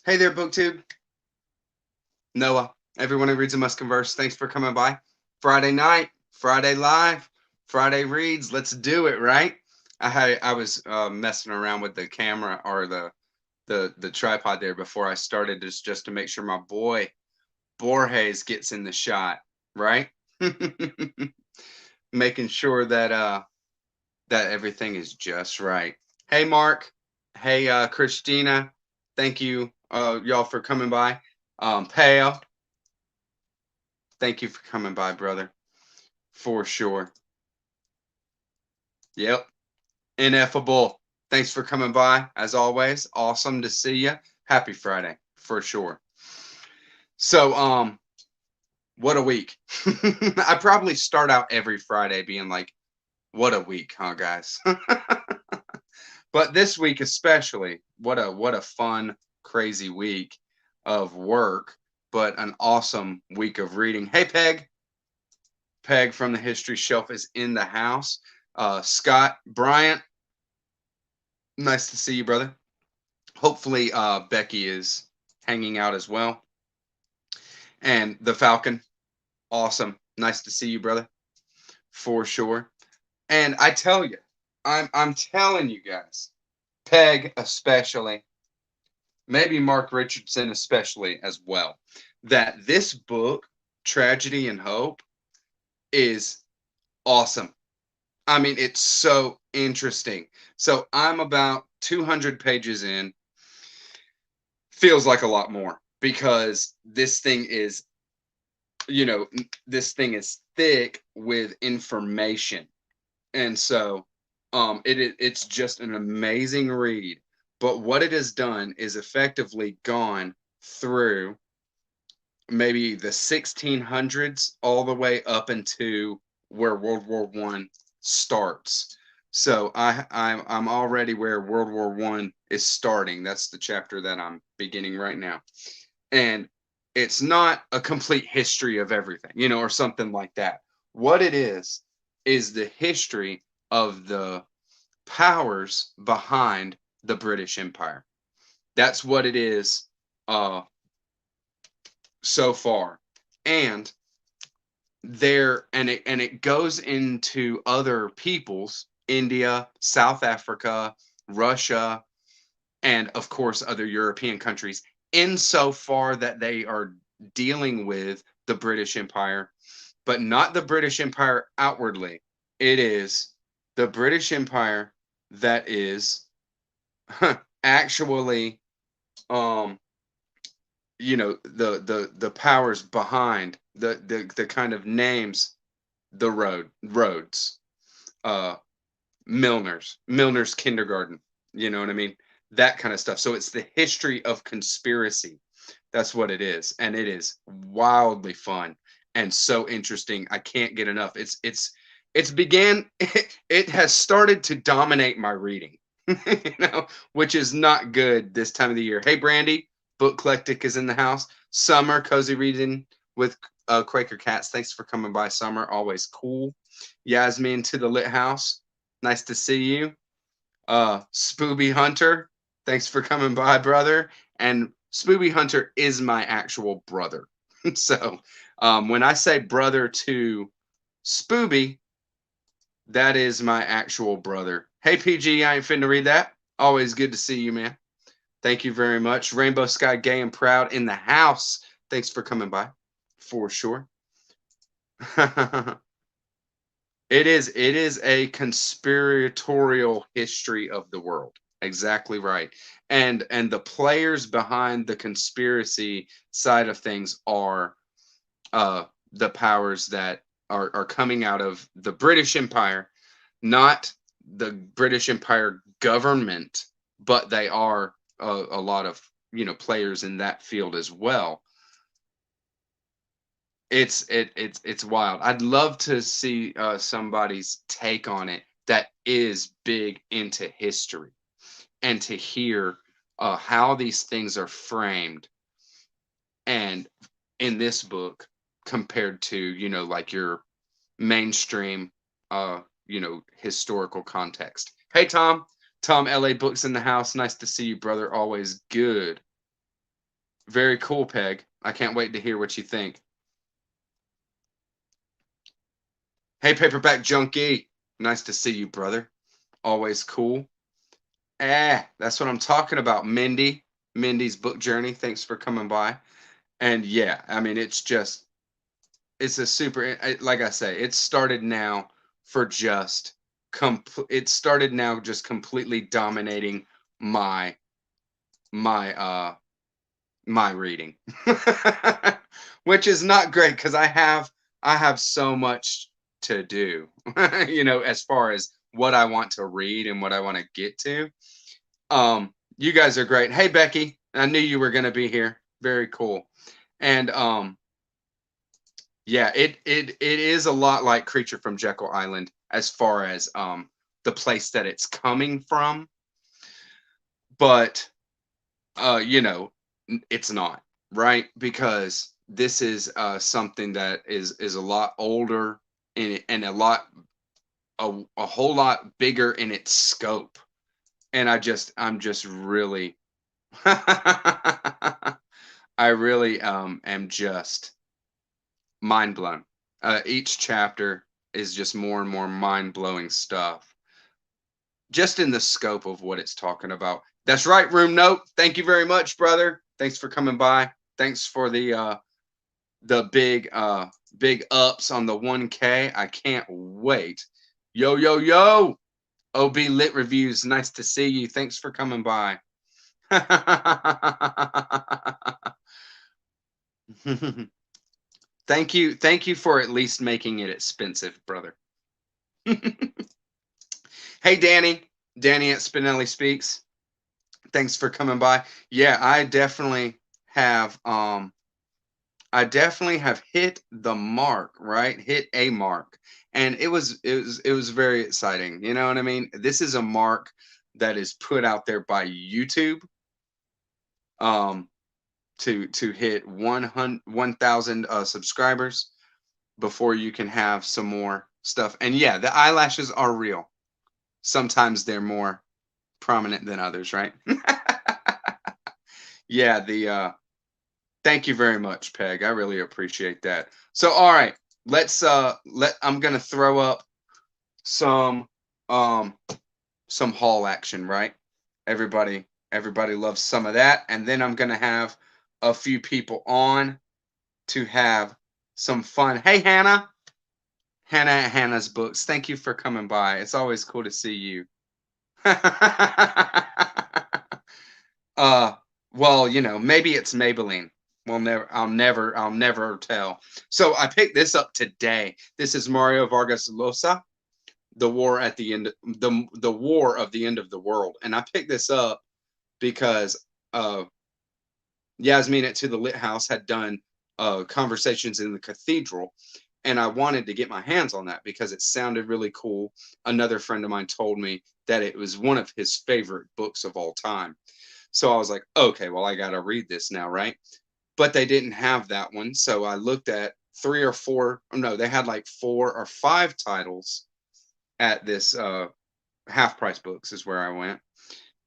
Hey there, BookTube. Noah. Everyone who reads and must converse. Thanks for coming by. Friday night, Friday live, Friday reads. Let's do it, right? I was messing around with the camera or the tripod there before I started, just to make sure my boy Borges gets in the shot, right? Making sure that everything is just right. Hey, Mark. Hey, Christina. Thank you, y'all, for coming by. Pale, thank you for coming by, brother. For sure. Yep. Ineffable. Thanks for coming by, as always. Awesome to see you. Happy Friday, for sure. So, what a week. I probably start out every Friday being like, what a week, huh, guys? But this week especially, what a fun, crazy week of work, but an awesome week of reading. Hey, Peg from the History Shelf is in the house. Scott Bryant, nice to see you, brother. Hopefully, Becky is hanging out as well. And the Falcon, awesome. Nice to see you, brother, for sure. And I tell you, I'm telling you guys, Peg especially, maybe Mark Richardson especially as well, that this book, Tragedy and Hope, is awesome. I mean, it's so interesting. So I'm about 200 pages in. Feels like a lot more because this thing is, this thing is thick with information. And so it's just an amazing read. But what it has done is effectively gone through maybe the 1600s all the way up into where World War One starts. So I'm already where World War One is starting. That's the chapter that I'm beginning right now, and it's not a complete history of everything, or something like that. What it is the history of the powers behind the British Empire. That's what it is, so far, and it goes into other peoples, India, South Africa, Russia, and of course other European countries, insofar that they are dealing with the British Empire, but not the British Empire outwardly. It is the British Empire that is actually, um the powers behind the kind of names, the roads, uh Milner's kindergarten, you know what I mean, that kind of stuff. So it's the history of conspiracy. That's what it is, and it is wildly fun and so interesting. I can't get enough. It's began it has started to dominate my reading, which is not good this time of the year. Hey, Brandy, Book Eclectic is in the house. Summer, cozy reading with Quaker Cats. Thanks for coming by, Summer. Always cool. Yasmin to the Lit House. Nice to see you. Spooby Hunter. Thanks for coming by, brother. And Spooby Hunter is my actual brother. So when I say brother to Spooby, that is my actual brother. Hey, PG, I ain't finna read that. Always good to see you, man. Thank you very much. Rainbow Sky Gay and Proud in the house. Thanks for coming by, for sure. It is a conspiratorial history of the world. Exactly right. And the players behind the conspiracy side of things are the powers that are coming out of the British Empire, not the British Empire government, but they are a lot of players in that field as well. It's wild. I'd love to see somebody's take on it that is big into history, and to hear how these things are framed, and in this book, compared to like your mainstream historical context. Hey, Tom. La Books in the house. Nice to see you, brother. Always good. Very cool, Peg. I can't wait to hear what you think. Hey, Paperback Junkie. Nice to see you, brother. Always cool. That's what I'm talking about, Mindy. Mindy's book journey. Thanks for coming by. And yeah, I mean, it's a super, like I say, it started now for just, it started now just completely dominating my, my, my reading, which is not great because I have so much to do, as far as what I want to read and what I want to get to. You guys are great. Hey, Becky, I knew you were going to be here. Very cool. And yeah, it is a lot like Creature from Jekyll Island as far as the place that it's coming from, but it's not, right? Because this is something that is a lot older and a whole lot bigger in its scope. And I'm just really I really am just mind blown. Each chapter is just more and more mind blowing stuff, just in the scope of what it's talking about. That's right, Room Note. Thank you very much, brother. Thanks for coming by. Thanks for the big ups on the 1K. I can't wait. Yo yo yo. OB Lit Reviews. Nice to see you. Thanks for coming by. Thank you for at least making it expensive, brother. Hey, Danny at Spinelli Speaks. Thanks for coming by. Yeah, I definitely have hit the mark, right? Hit a mark. And it was very exciting. You know what I mean? This is a mark that is put out there by YouTube um to hit 1,000 subscribers before you can have some more stuff. And yeah, the eyelashes are real. Sometimes they're more prominent than others, right? Yeah, the thank you very much, Peg. I really appreciate that. So all right, I'm going to throw up some um some haul action, right? Everybody loves some of that, and then I'm going to have a few people on to have some fun. Hey Hannah, Hannah at Hannah's Books. Thank you for coming by. It's always cool to see you. uh well, maybe it's Maybelline. I'll never tell. So I picked this up today. This is Mario Vargas Llosa, The War at the End, the War of the End of the World. And I picked this up because Yasmin at To the Lit House had done conversations in the cathedral, and I wanted to get my hands on that because it sounded really cool. Another friend of mine told me that it was one of his favorite books of all time. So I was like, okay, well, I got to read this now, right? But they didn't have that one. So I looked at three or four, oh, no, they had like 4 or 5 titles at this half price books, is where I went.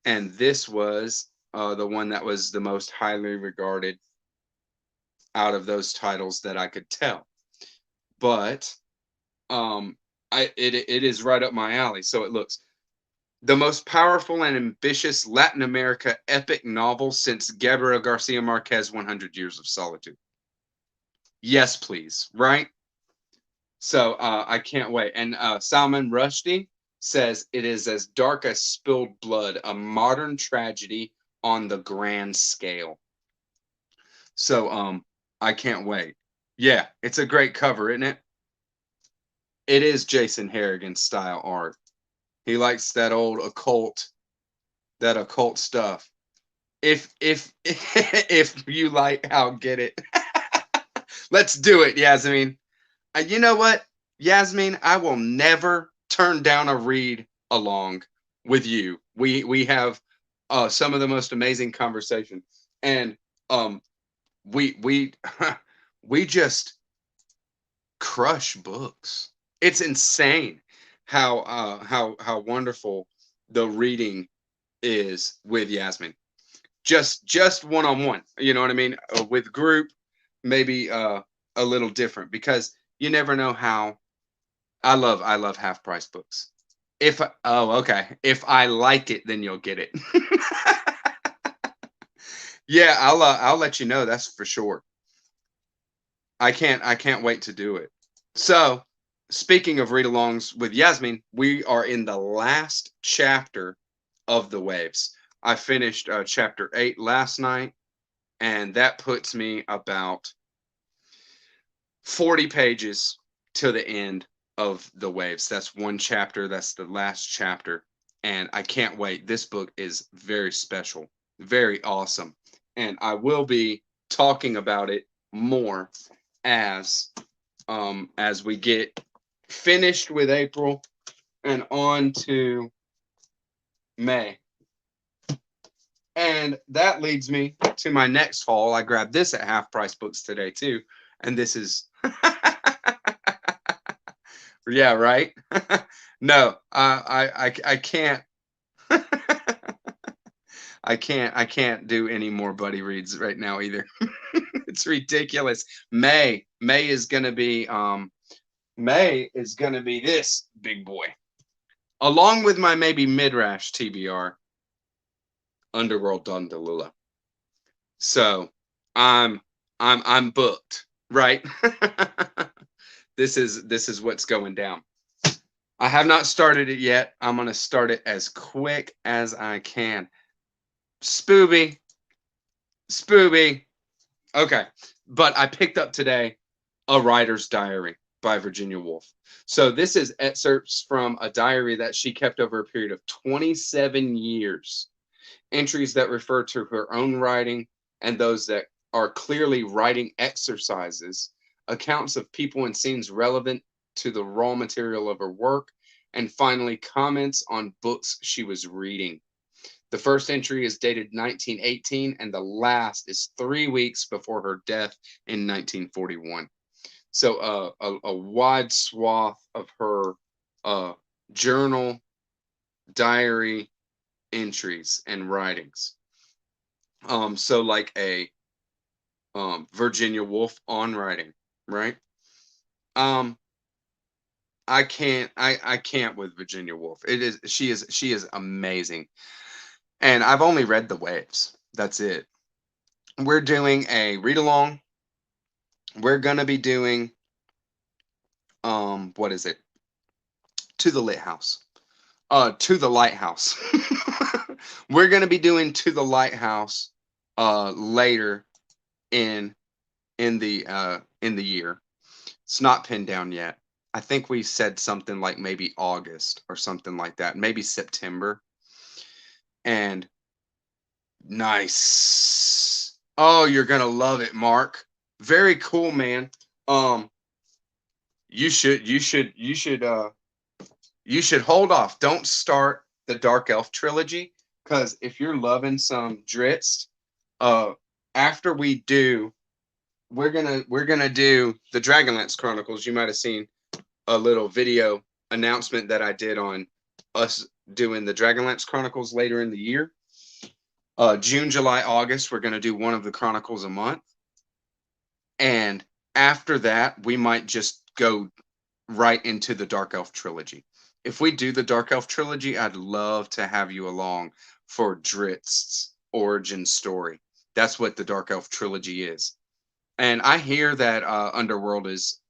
And this was the one that was the most highly regarded out of those titles that I could tell. But it is right up my alley. So it looks the most powerful and ambitious Latin America epic novel since Gabriel Garcia Marquez 100 Years of Solitude. Yes, please, right? So I can't wait. And Salman Rushdie says it is as dark as spilled blood, a modern tragedy on the grand scale. So I can't wait. Yeah, it's a great cover, isn't it? It is Jason Harrigan style art. He likes that old that occult stuff. If if you like, I'll get it. Let's do it, Yasmin. You know what, Yasmin? I will never turn down a read along with you. We have some of the most amazing conversation, and we we just crush books. It's insane how wonderful the reading is with Yasmin. just one-on-one, you know what I mean? With group, maybe a little different, because you never know how. I love half price books. Oh, okay, if I like it, then you'll get it. Yeah, I'll let you know, that's for sure. I can't wait to do it. So, speaking of read-alongs with Yasmin, we are in the last chapter of The Waves. I finished chapter 8 last night, and that puts me about 40 pages to the end of The Waves. That's one chapter, that's the last chapter, and I can't wait. This book is very special, very awesome, and I will be talking about it more as we get finished with April and on to May. And that leads me to my next haul. I grabbed this at Half Price Books today too, and this is yeah, right. No, I can't. I can't do any more buddy reads right now either. It's ridiculous. May is gonna be this big boy, along with my maybe Midrash TBR, Underworld Don DeLillo. So I'm booked, right? This is what's going down. I have not started it yet. I'm gonna start it as quick as I can. Spooby. Okay, but I picked up today A Writer's Diary by Virginia Woolf. So this is excerpts from a diary that she kept over a period of 27 years. Entries that refer to her own writing and those that are clearly writing exercises, accounts of people and scenes relevant to the raw material of her work, and finally comments on books she was reading. The first entry is dated 1918, and the last is 3 weeks before her death in 1941. So a wide swath of her journal, diary entries, and writings. So like a Virginia Woolf on writing, right? I can't with Virginia Woolf. She is amazing. And I've only read The Waves. That's it. We're doing a read along. We're gonna be doing what is it? To the Lit House. To the Lighthouse. We're gonna be doing To the Lighthouse later in the year. It's not pinned down yet. I think we said something like maybe August or something like that, maybe September. And nice. Oh, you're gonna love it, Mark. Very cool, man. You should hold off. Don't start the Dark Elf trilogy, because if you're loving some Dritz, after we do, we're gonna do the Dragonlance Chronicles. You might have seen a little video announcement that I did on us doing the Dragonlance Chronicles later in the year. June, July, August, we're gonna do one of the Chronicles a month, and after that, we might just go right into the Dark Elf trilogy. If we do the Dark Elf trilogy, I'd love to have you along for Dritz's origin story. That's what the Dark Elf trilogy is. And I hear that Underworld is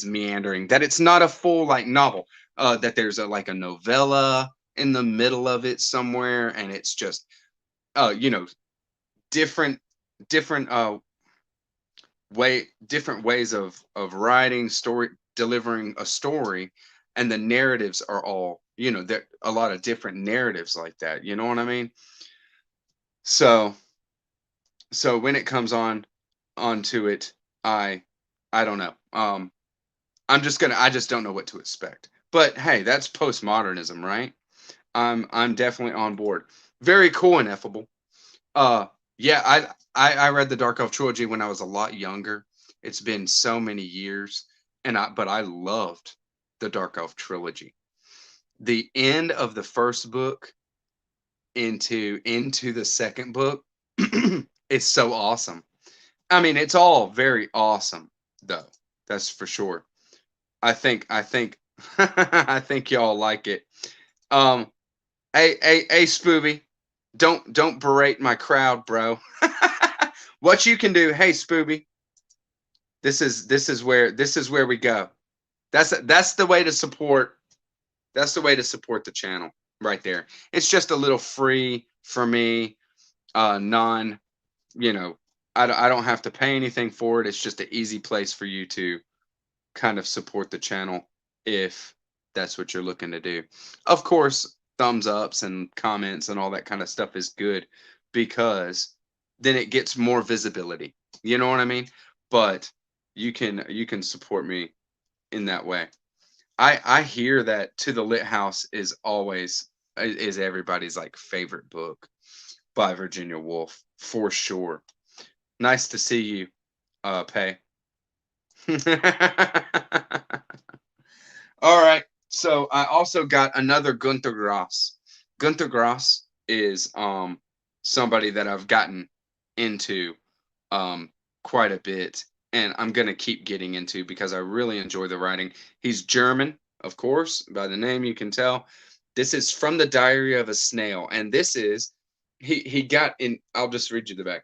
meandering, that it's not a full like novel, that there's like a novella in the middle of it somewhere, and it's just different different different ways of writing story, delivering a story, and the narratives are all, there a lot of different narratives like that, you know what I mean? So when it comes onto it, I don't know. I just don't know what to expect. But hey, that's postmodernism, right? I'm definitely on board. Very cool, Ineffable. Yeah, I read the Dark Elf trilogy when I was a lot younger. It's been so many years, but I loved the Dark Elf trilogy. The end of the first book into the second book It's so awesome. I mean, it's all very awesome, though. That's for sure. I think I think y'all like it. Um, hey, Spooby, don't berate my crowd, bro. What you can do, hey, Spooby, this is where we go. That's the way to support. That's the way to support the channel right there. It's just a little free for me, non, you know, I don't have to pay anything for it. It's just an easy place for you to kind of support the channel if that's what you're looking to do. Of course, thumbs ups and comments and all that kind of stuff is good because then it gets more visibility. You know what I mean? But you can support me in that way. I hear that To the Lit House is everybody's like favorite book by Virginia Woolf for sure. Nice to see you, Pay. All right. So I also got another Gunter Grass. Gunter Grass is somebody that I've gotten into quite a bit and I'm going to keep getting into because I really enjoy the writing. He's German, of course, by the name you can tell. This is From the Diary of a Snail and this is he got in I'll just read you the back.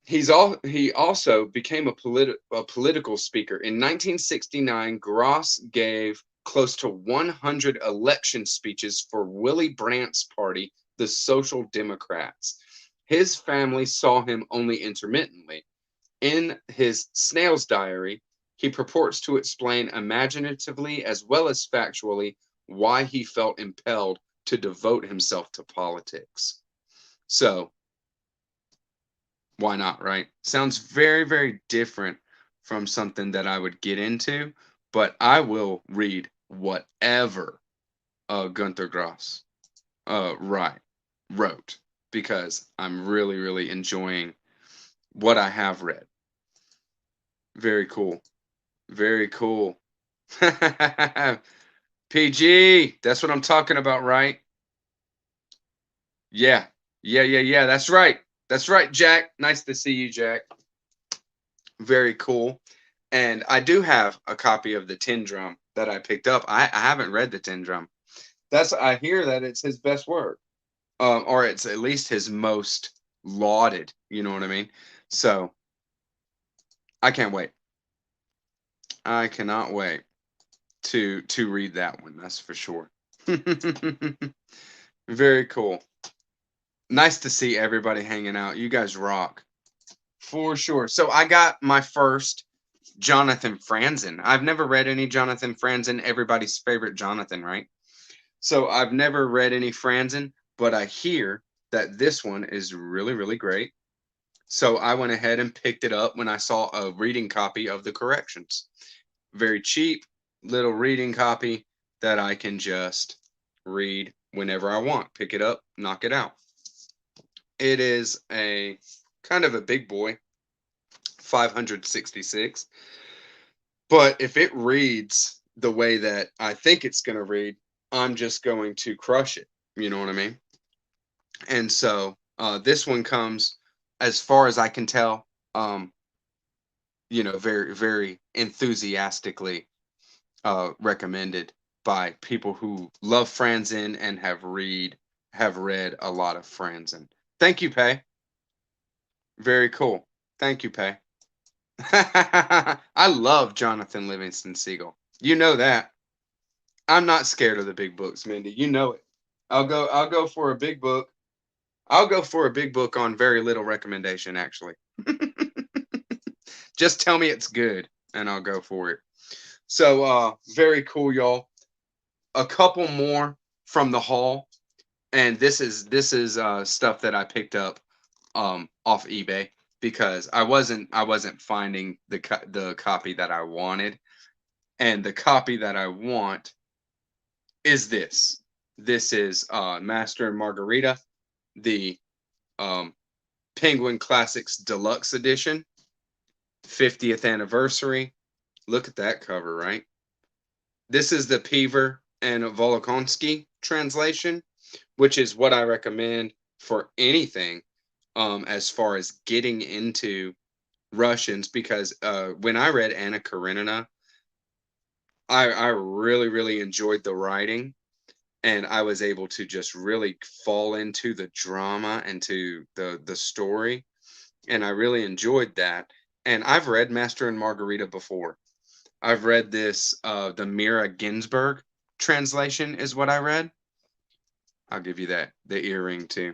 He also became a political speaker. In 1969, Gross gave close to 100 election speeches for Willy Brandt's party, the Social Democrats. His family saw him only intermittently. In his Snail's diary, he purports to explain imaginatively as well as factually why he felt impelled to devote himself to politics. So, why not, right? Sounds very, very different from something that I would get into, but I will read whatever Gunter Grass wrote because I'm really, really enjoying what I have read. Very cool. Very cool. PG, that's what I'm talking about, right? Yeah. Yeah. That's right. That's right, Jack. Nice to see you, Jack. Very cool. And I do have a copy of the Tin Drum that I picked up. I haven't read the Tin Drum. I hear that it's his best work, or it's at least his most lauded. You know what I mean? So I can't wait. I cannot wait to read that one. That's for sure. Very cool. Nice to see everybody hanging out. You guys rock for sure. So I got my first Jonathan Franzen. I've never read any Jonathan Franzen, everybody's favorite Jonathan, right? So I've never read any Franzen, but I hear that this one is really, really great. So I went ahead and picked it up when I saw a reading copy of the corrections. Very cheap little reading copy that I can just read whenever I want. Pick it up, knock it out. It is a kind of a big boy, 566. But if it reads the way that I think it's going to read, I'm just going to crush it. You know what I mean? And so this one comes, as far as I can tell, very, very enthusiastically recommended by people who love Franzen and have read a lot of Franzen. Thank you, Pay. Very cool. Thank you, Pay. I love Jonathan Livingston Seagull. You know that. I'm not scared of the big books, Mindy. You know it. I'll go for a big book. I'll go for a big book on very little recommendation, actually. Just tell me it's good and I'll go for it. So very cool, y'all. A couple more from the haul. And this is stuff that I picked up off eBay because I wasn't finding the copy that I wanted, and the copy that I want is this. This is Master and Margarita, the Penguin Classics Deluxe Edition, 50th anniversary. Look at that cover, right? This is the Peaver and Volokhonsky translation, which is what I recommend for anything as far as getting into Russians, because when I read Anna Karenina, I really, really enjoyed the writing, and I was able to just really fall into the drama and to the story, and I really enjoyed that. And I've read Master and Margarita before. I've read this the Mira Ginsburg translation is what I read. I'll give you that, the earring too.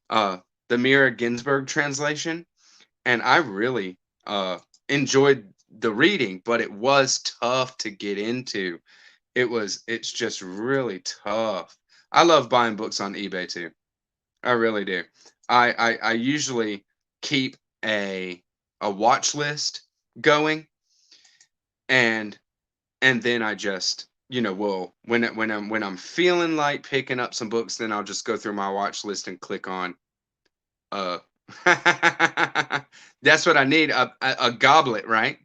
Uh the Mira Ginsburg translation, and I really enjoyed the reading, but it was tough to get into. It's just really tough. I love buying books on eBay too. I really do. I usually keep a watch list going, and then I just, will, when I'm feeling like picking up some books, then I'll just go through my watch list and click on uh that's what I need, a goblet, right?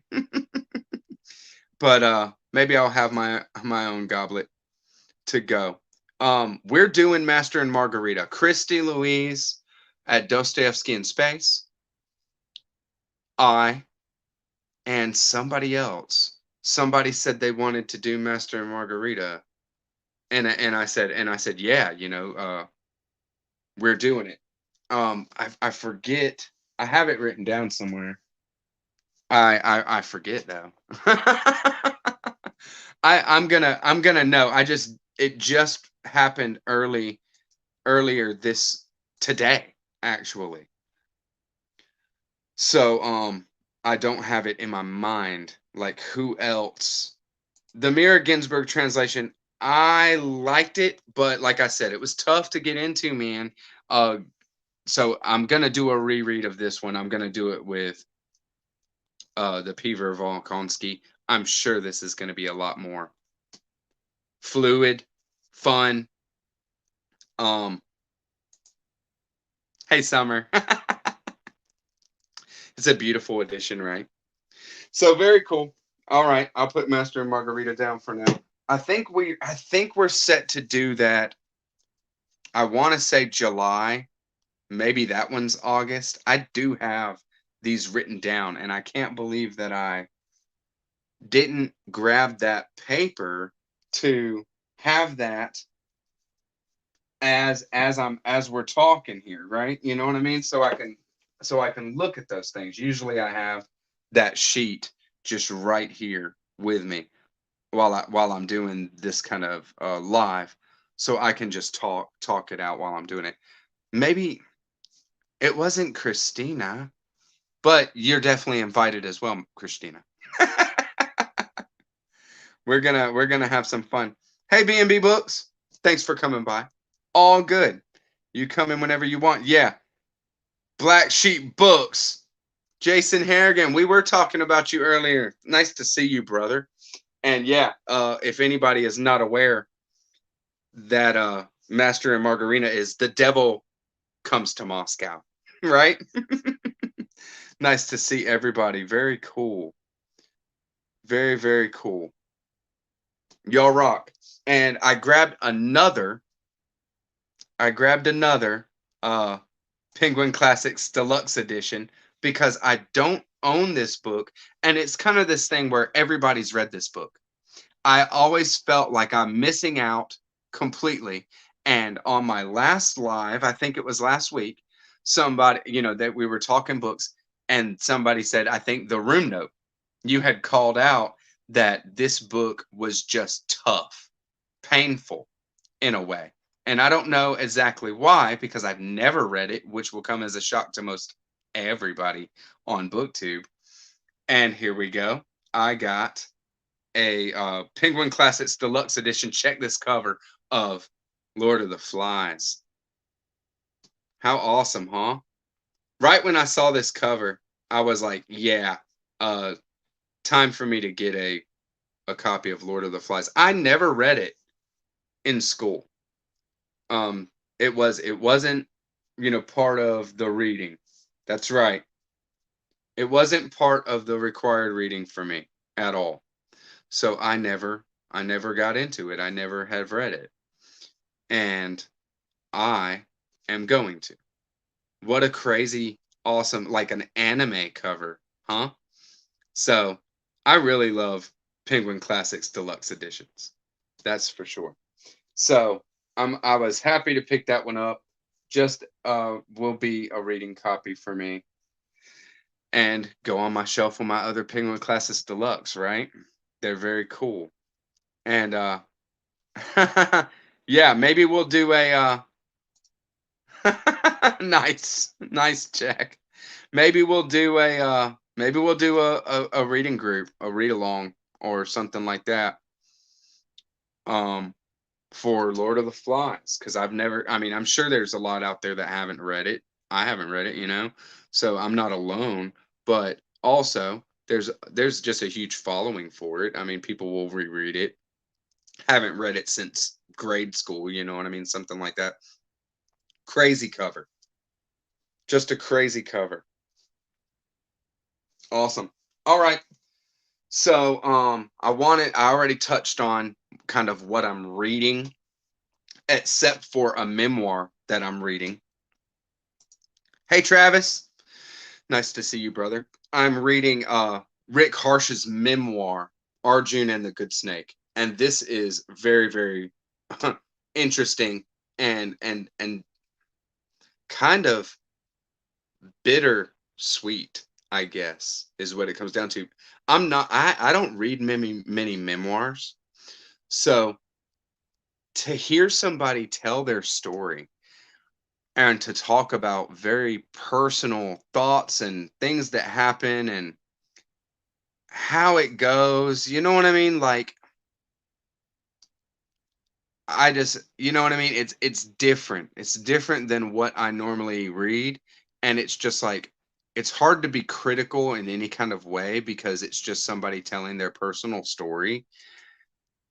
But maybe I'll have my own goblet to go. We're doing Master and Margarita. Christy Louise at Dostoevsky in Space. I and somebody else. Somebody said they wanted to do Master and Margarita, and I said, yeah, we're doing it. I forget. I have it written down somewhere. I forget though. I'm gonna know. It just happened earlier this today, actually. So I don't have it in my mind. Like, who else? The Mira Ginsburg translation, I liked it, but like I said, it was tough to get into, man. Uh so I'm gonna do a reread of this one. I'm gonna do it with the Pever Volkonsky. I'm sure this is gonna be a lot more fluid, fun. Um hey Summer. It's a beautiful edition, right? So very cool. All right, I'll put Master and Margarita down for now. I think we're set to do that. I want to say July. Maybe that one's August. I do have these written down, and I can't believe that I didn't grab that paper to have that as we're talking here, right? You know what I mean? So I can look at those things. Usually I have that sheet just right here with me while I'm doing this kind of live, so I can just talk it out while I'm doing it. Maybe it wasn't Christina, but you're definitely invited as well, Christina. We're gonna have some fun. Hey, B&B Books, thanks for coming by. All good. You come in whenever you want. Yeah, Black Sheep Books. Jason Harrigan, we were talking about you earlier. Nice to see you, brother. And yeah, if anybody is not aware that Master and Margarita is The Devil Comes to Moscow, right? Nice to see everybody. Very cool. Very, very cool. Y'all rock. And I grabbed another uh Penguin Classics Deluxe Edition because I don't own this book, and it's kind of this thing where everybody's read this book. I always felt like I'm missing out completely. And on my last live, I think it was last week, somebody, that we were talking books, and somebody said, I think the room note, you had called out that this book was just tough, painful in a way. And I don't know exactly why, because I've never read it, which will come as a shock to most everybody on BookTube. And here we go. I got a Penguin Classics Deluxe Edition. Check this cover of Lord of the Flies. How awesome, huh? Right when I saw this cover, I was like, yeah, time for me to get a copy of Lord of the Flies. I never read it in school. Um, it wasn't, part of the reading. That's right. It wasn't part of the required reading for me at all. So I never got into it. I never have read it. And I am going to. What a crazy, awesome, like an anime cover, huh? So I really love Penguin Classics Deluxe Editions. That's for sure. So I was happy to pick that one up. Just will be a reading copy for me and go on my shelf with my other Penguin Classics Deluxe, right? They're very cool. And yeah, maybe we'll do a nice check. Maybe we'll do a reading group, a read along or something like that. Um for Lord of the Flies, because I've never, I mean, I'm sure there's a lot out there that haven't read it. I haven't read it, so I'm not alone. But also, there's just a huge following for it. I mean, people will reread it. Haven't read it since grade school, you know what I mean? Something like that. Crazy cover. Just a crazy cover. Awesome. All right. So, I already touched on kind of what I'm reading, except for a memoir that I'm reading. Hey, Travis. Nice to see you, brother. I'm reading Rick Harsch's memoir, Arjun and the Good Snake. And this is very, very interesting and kind of bitter sweet, I guess, is what it comes down to. I don't read many memoirs. So to hear somebody tell their story and to talk about very personal thoughts and things that happen and how it goes, you know what I mean? Like I just, you know what I mean? It's different. It's different than what I normally read, and it's just like it's hard to be critical in any kind of way because it's just somebody telling their personal story,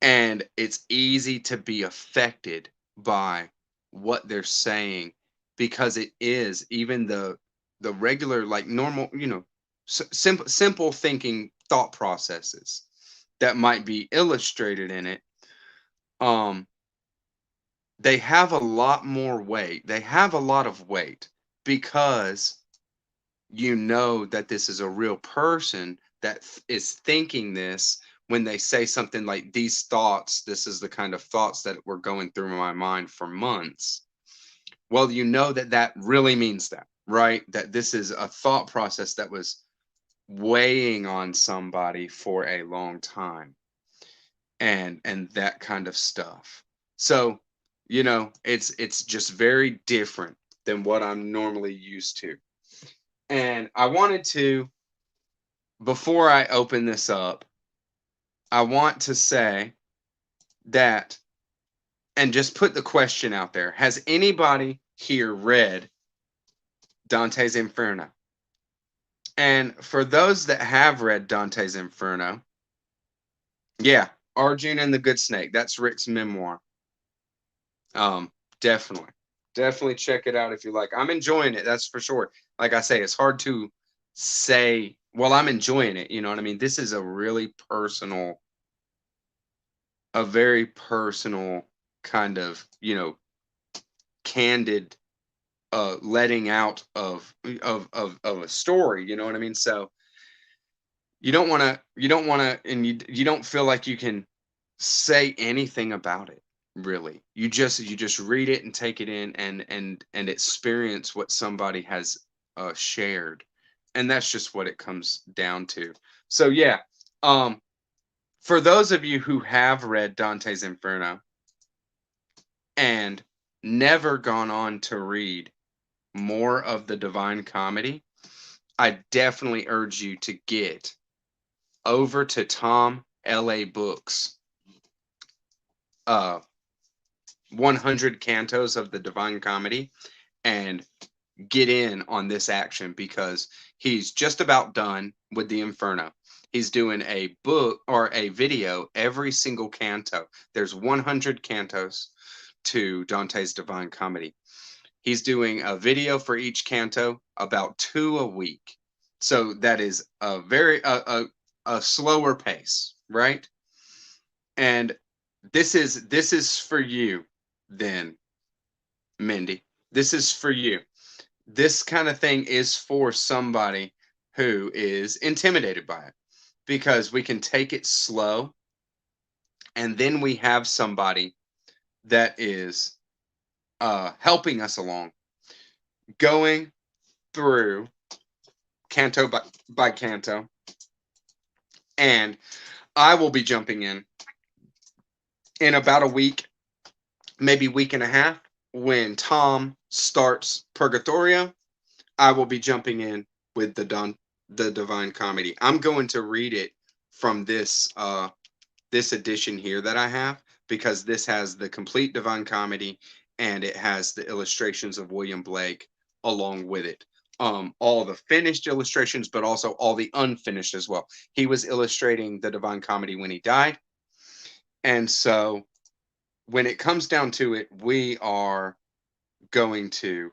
and it's easy to be affected by what they're saying because it is even the regular like normal, simple thinking thought processes that might be illustrated in it. um they have a lot more weight. They have a lot of weight because you know that this is a real person that is thinking this when they say something like these thoughts. This is the kind of thoughts that were going through my mind for months. Well, you know that that really means that, right? That this is a thought process that was weighing on somebody for a long time and that kind of stuff. So, it's just very different than what I'm normally used to. And I wanted to, before I open this up, I want to say that and just put the question out there. Has anybody here read Dante's Inferno? And for those that have read Dante's Inferno, yeah, Arjun and the Good Snake, that's Rick's memoir. Um, definitely. Definitely check it out if you like. I'm enjoying it, that's for sure. Like I say, it's hard to say, well, I'm enjoying it, you know what I mean? This is a very personal kind of, candid letting out of a story, you know what I mean? So you don't want to and you don't feel like you can say anything about it really. You just read it and take it in and experience what somebody has shared, and that's just what it comes down to. So yeah, um for those of you who have read Dante's Inferno and never gone on to read more of the Divine Comedy, I definitely urge you to get over to Tom L.A. Books, uh, 100 Cantos of the Divine Comedy, and get in on this action because he's just about done with the Inferno. He's doing a book or a video every single canto. There's 100 cantos to Dante's Divine Comedy. He's doing a video for each canto, about 2 a week. So that is a very a slower pace, right? And this is for you then, Mindy. This is for you. this kind of thing is for somebody who is intimidated by it, because we can take it slow, and then we have somebody that is helping us along, going through canto by canto. And I will be jumping in about a week, maybe week and a half, when Tom starts Purgatorio. I will be jumping in with the Divine Comedy. I'm going to read it from this this edition here that I have, because this has the complete Divine Comedy and it has the illustrations of William Blake along with it. All the finished illustrations, but also all the unfinished as well. He was illustrating the Divine Comedy when he died. And so when it comes down to it, we are going to,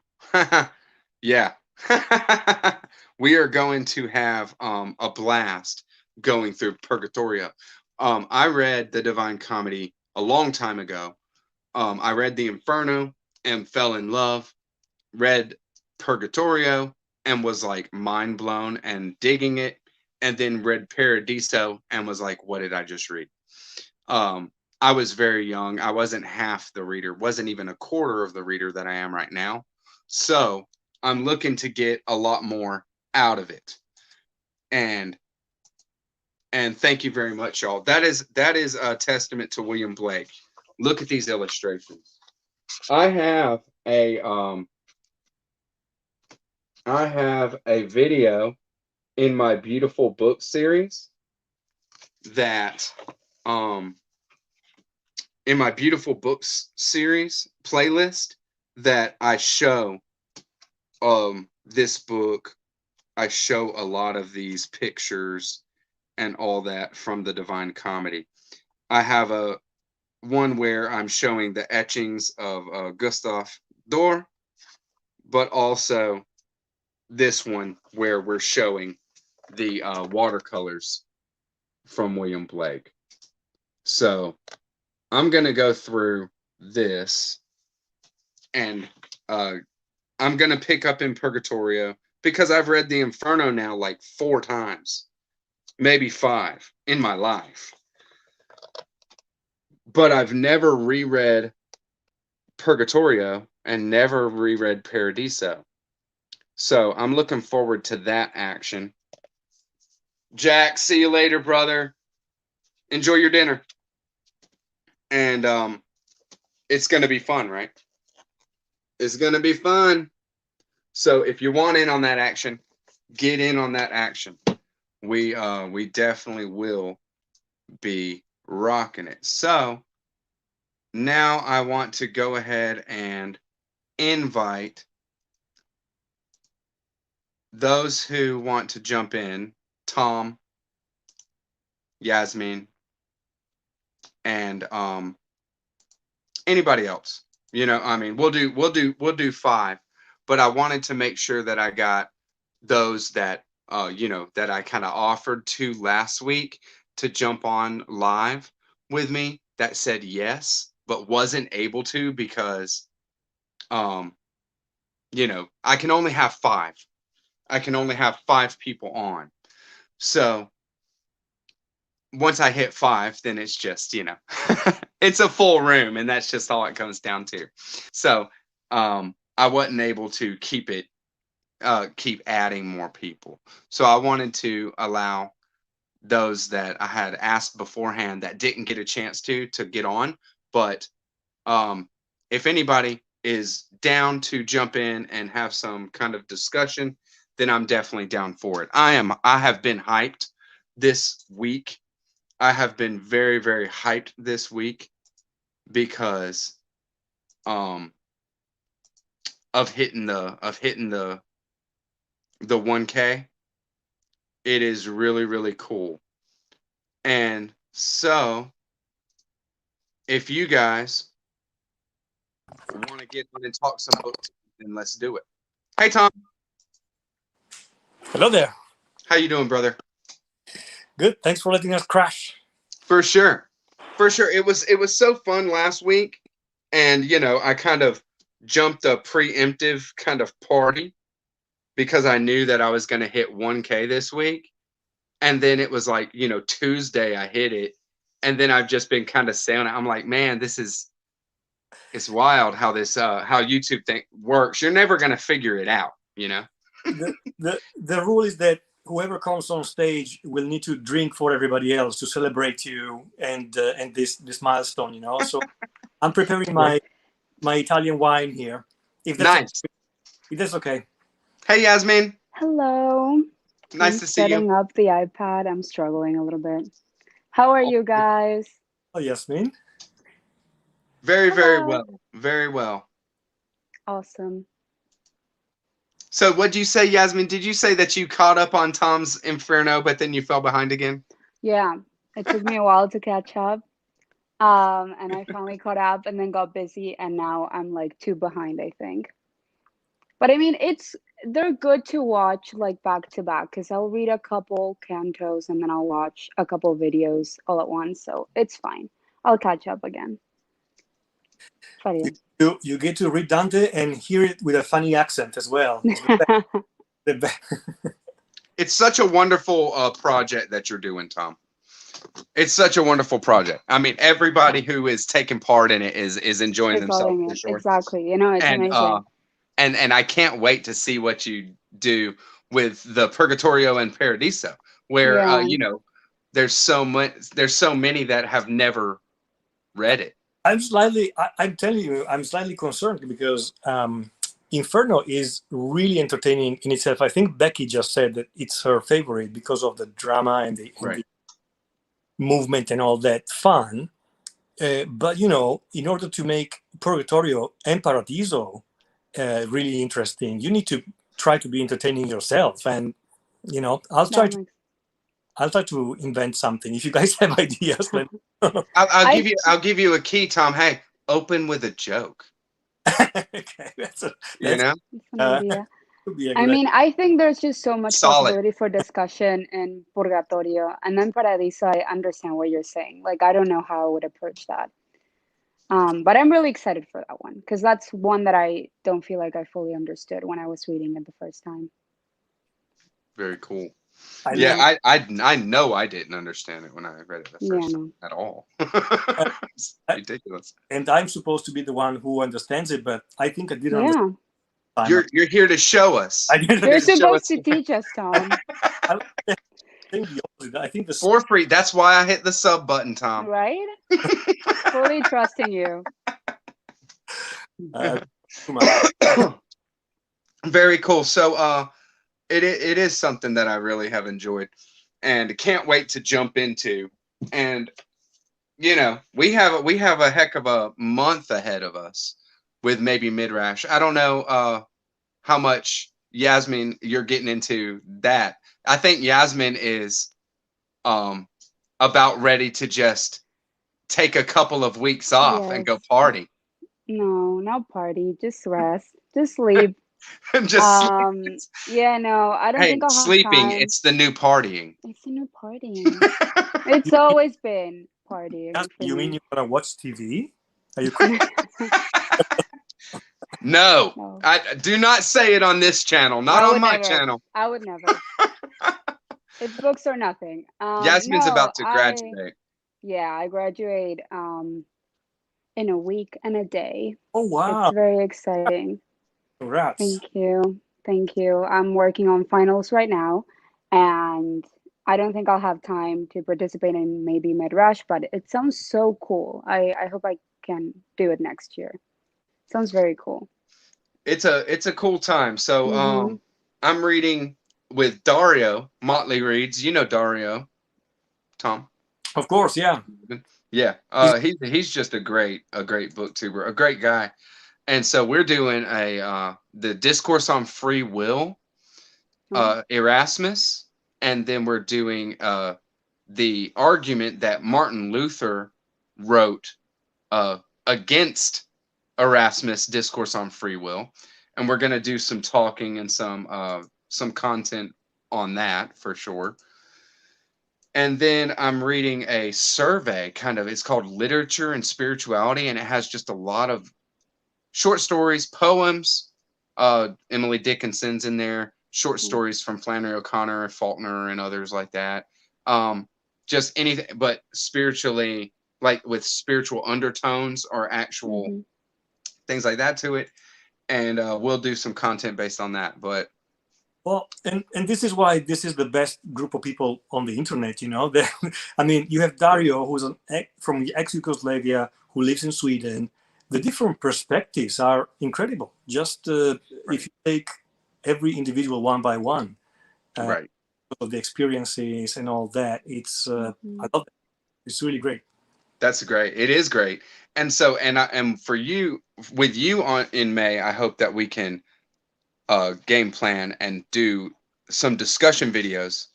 yeah, we are going to have a blast going through Purgatorio. I read the Divine Comedy a long time ago. I read the Inferno and fell in love, read Purgatorio and was like mind blown and digging it, and then read Paradiso and was like, what did I just read? I was very young. I wasn't half the reader, wasn't even a quarter of the reader that I am right now. So I'm looking to get a lot more out of it. And thank you very much, y'all. That is a testament to William Blake. Look at these illustrations. I have a video in my beautiful book series that in my beautiful books series playlist that I show this book. I show a lot of these pictures and all that from the Divine Comedy. I have a one where I'm showing the etchings of Gustav Dor, but also this one where we're showing the watercolors from William Blake. So I'm going to go through this, and I'm going to pick up in Purgatorio, because I've read the Inferno now like 4 times, maybe 5 in my life. But I've never reread Purgatorio and never reread Paradiso. So I'm looking forward to that action. Jack, see you later, brother. Enjoy your dinner. And it's going to be fun, right? It's going to be fun. So if you want in on that action, get in on that action. We definitely will be rocking it. So now I want to go ahead and invite those who want to jump in: Tom, Yasmin, and anybody else. You know, I mean, we'll do 5, but I wanted to make sure that I got those that you know, that I kind of offered to last week to jump on live with me, that said yes but wasn't able to because you know, I can only have 5. I can only have 5 people on. So once I hit 5, then it's just, you know, it's a full room, and that's just all it comes down to. So I wasn't able to keep adding more people. So I wanted to allow those that I had asked beforehand that didn't get a chance to get on. But if anybody is down to jump in and have some kind of discussion, then I'm definitely down for it. I have been hyped this week. I have been very, very hyped this week because of hitting the 1K. It is really, really cool. And so if you guys want to get on and talk some books, then let's do it. Hey, Tom. Hello there. How you doing, brother? Good. Thanks for letting us crash. For sure. For sure. It was so fun last week. And, you know, I kind of jumped a preemptive kind of party because I knew that I was going to hit 1K this week. And then it was like, Tuesday I hit it. And then I've just been kind of sailing. I'm like, man, it's wild how how YouTube thing works. You're never going to figure it out, The rule is that whoever comes on stage will need to drink for everybody else to celebrate you and this milestone. So I'm preparing my Italian wine here. If that's okay. Hey, Yasmin. Hello. Nice to see you. Setting up the iPad. I'm struggling a little bit. How are you guys? Oh, Yasmin. Very, very well. Very well. Awesome. So what'd you say, Yasmin? Did you say that you caught up on Tom's Inferno, but then you fell behind again? Yeah. It took me a while to catch up. And I finally caught up and then got busy, and now I'm like 2 behind, I think. But I mean, they're good to watch like back to back, because I'll read a couple cantos and then I'll watch a couple videos all at once. So it's fine. I'll catch up again. You get to read Dante and hear it with a funny accent as well. It's such a wonderful project that you're doing, Tom. It's such a wonderful project. I mean, everybody who is taking part in it is enjoying themselves. For sure. Exactly. It's amazing. And I can't wait to see what you do with the Purgatorio and Paradiso, where there's so many that have never read it. I'm telling you, I'm slightly concerned because Inferno is really entertaining in itself. I think Becky just said that it's her favorite because of the drama and the movement and all that fun. But in order to make Purgatorio and Paradiso really interesting, you need to try to be entertaining yourself, and I'll try to invent something. If you guys have ideas, I'll give you a key, Tom. Hey, open with a joke. Okay, I mean, I think there's just so much possibility for discussion in Purgatorio, and then Paradiso, I understand what you're saying. Like, I don't know how I would approach that. But I'm really excited for that one, because that's one that I don't feel like I fully understood when I was reading it the first time. Very cool. I know I didn't understand it when I read it the first time at all. It's ridiculous. And I'm supposed to be the one who understands it, but I think I didn't understand. You're here to show us. You're supposed to teach us, Tom. I think for free. That's why I hit the sub button, Tom. Right? Fully trusting you. Very cool. So it is something that I really have enjoyed and can't wait to jump into. And we have a heck of a month ahead of us with maybe Midrash. I don't know how much, Yasmin, you're getting into that. I think Yasmin is about ready to just take a couple of weeks off and go party. No, not party. Just rest. Just sleep. Sleep. Yeah, no, I don't think I'll have sleeping. time. It's the new partying. It's the new partying. It's always been partying. You mean you want to watch TV? Are you? No, I do not say it on this channel. Not on my channel. I would never. It's books or nothing. Yasmin's about to graduate. I graduate in a week and a day. Oh wow! It's very exciting. Congrats. Thank you. I'm working on finals right now, and I don't think I'll have time to participate in maybe Midrash, but it sounds so cool. I hope I can do it next year. Sounds very cool. It's a cool time. So I'm reading with Dario. Motley reads. You know Dario, Tom. Of course, yeah. Yeah. He's just a great booktuber, a great guy. And so we're doing the Discourse on Free Will, Erasmus, and then we're doing the argument that Martin Luther wrote against Erasmus' Discourse on Free Will, and we're going to do some talking and some content on that for sure. And then I'm reading a survey, it's called Literature and Spirituality, and it has just a lot of short stories, poems, Emily Dickinson's in there, short stories from Flannery O'Connor, Faulkner, and others like that. Just anything, but spiritually, like with spiritual undertones or actual things like that to it. And we'll do some content based on that. But well, and this is why this is the best group of people on the internet. You know, I mean, you have Dario, who's from ex-Yugoslavia, who lives in Sweden. The different perspectives are incredible. Just if you take every individual one by one, right, of the experiences and all that, it's I love it. It's really great. That's great. It is great. And so, and for you, with you on in May, I hope that we can game plan and do some discussion videos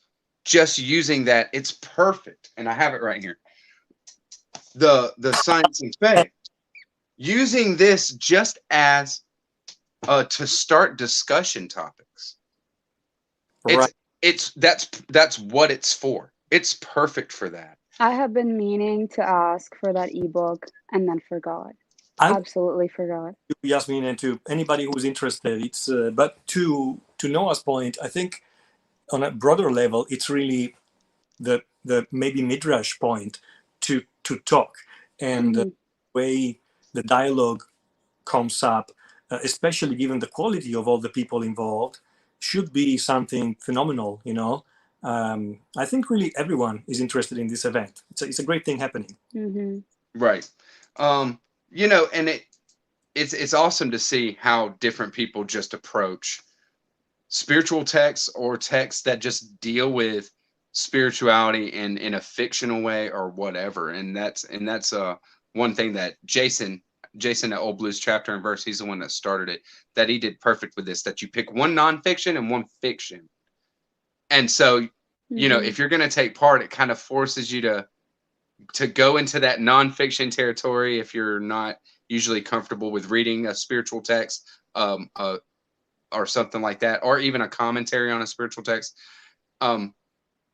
just using that. It's perfect. And I have it right here. The science and faith. Using this just as to start discussion topics. Right. That's what it's for. It's perfect for that. I have been meaning to ask for that ebook and then forgot. Absolutely forgot. Yasmin, and to anybody who's interested, it's but to Noah's point, I think on a broader level, it's really the maybe midrash point to talk, and the way the dialogue comes up, especially given the quality of all the people involved, should be something phenomenal. You know, I think really everyone is interested in this event. It's a great thing happening. Right. You know, and it's awesome to see how different people just approach spiritual texts or texts that just deal with spirituality in a fictional way or whatever. And that's one thing that Jason at Old Blues Chapter and Verse, he's the one that started it, that he did perfect with this, that you pick one nonfiction and one fiction. And so, you know, if you're going to take part, it kind of forces you to go into that nonfiction territory if you're not usually comfortable with reading a spiritual text or something like that, or even a commentary on a spiritual text. And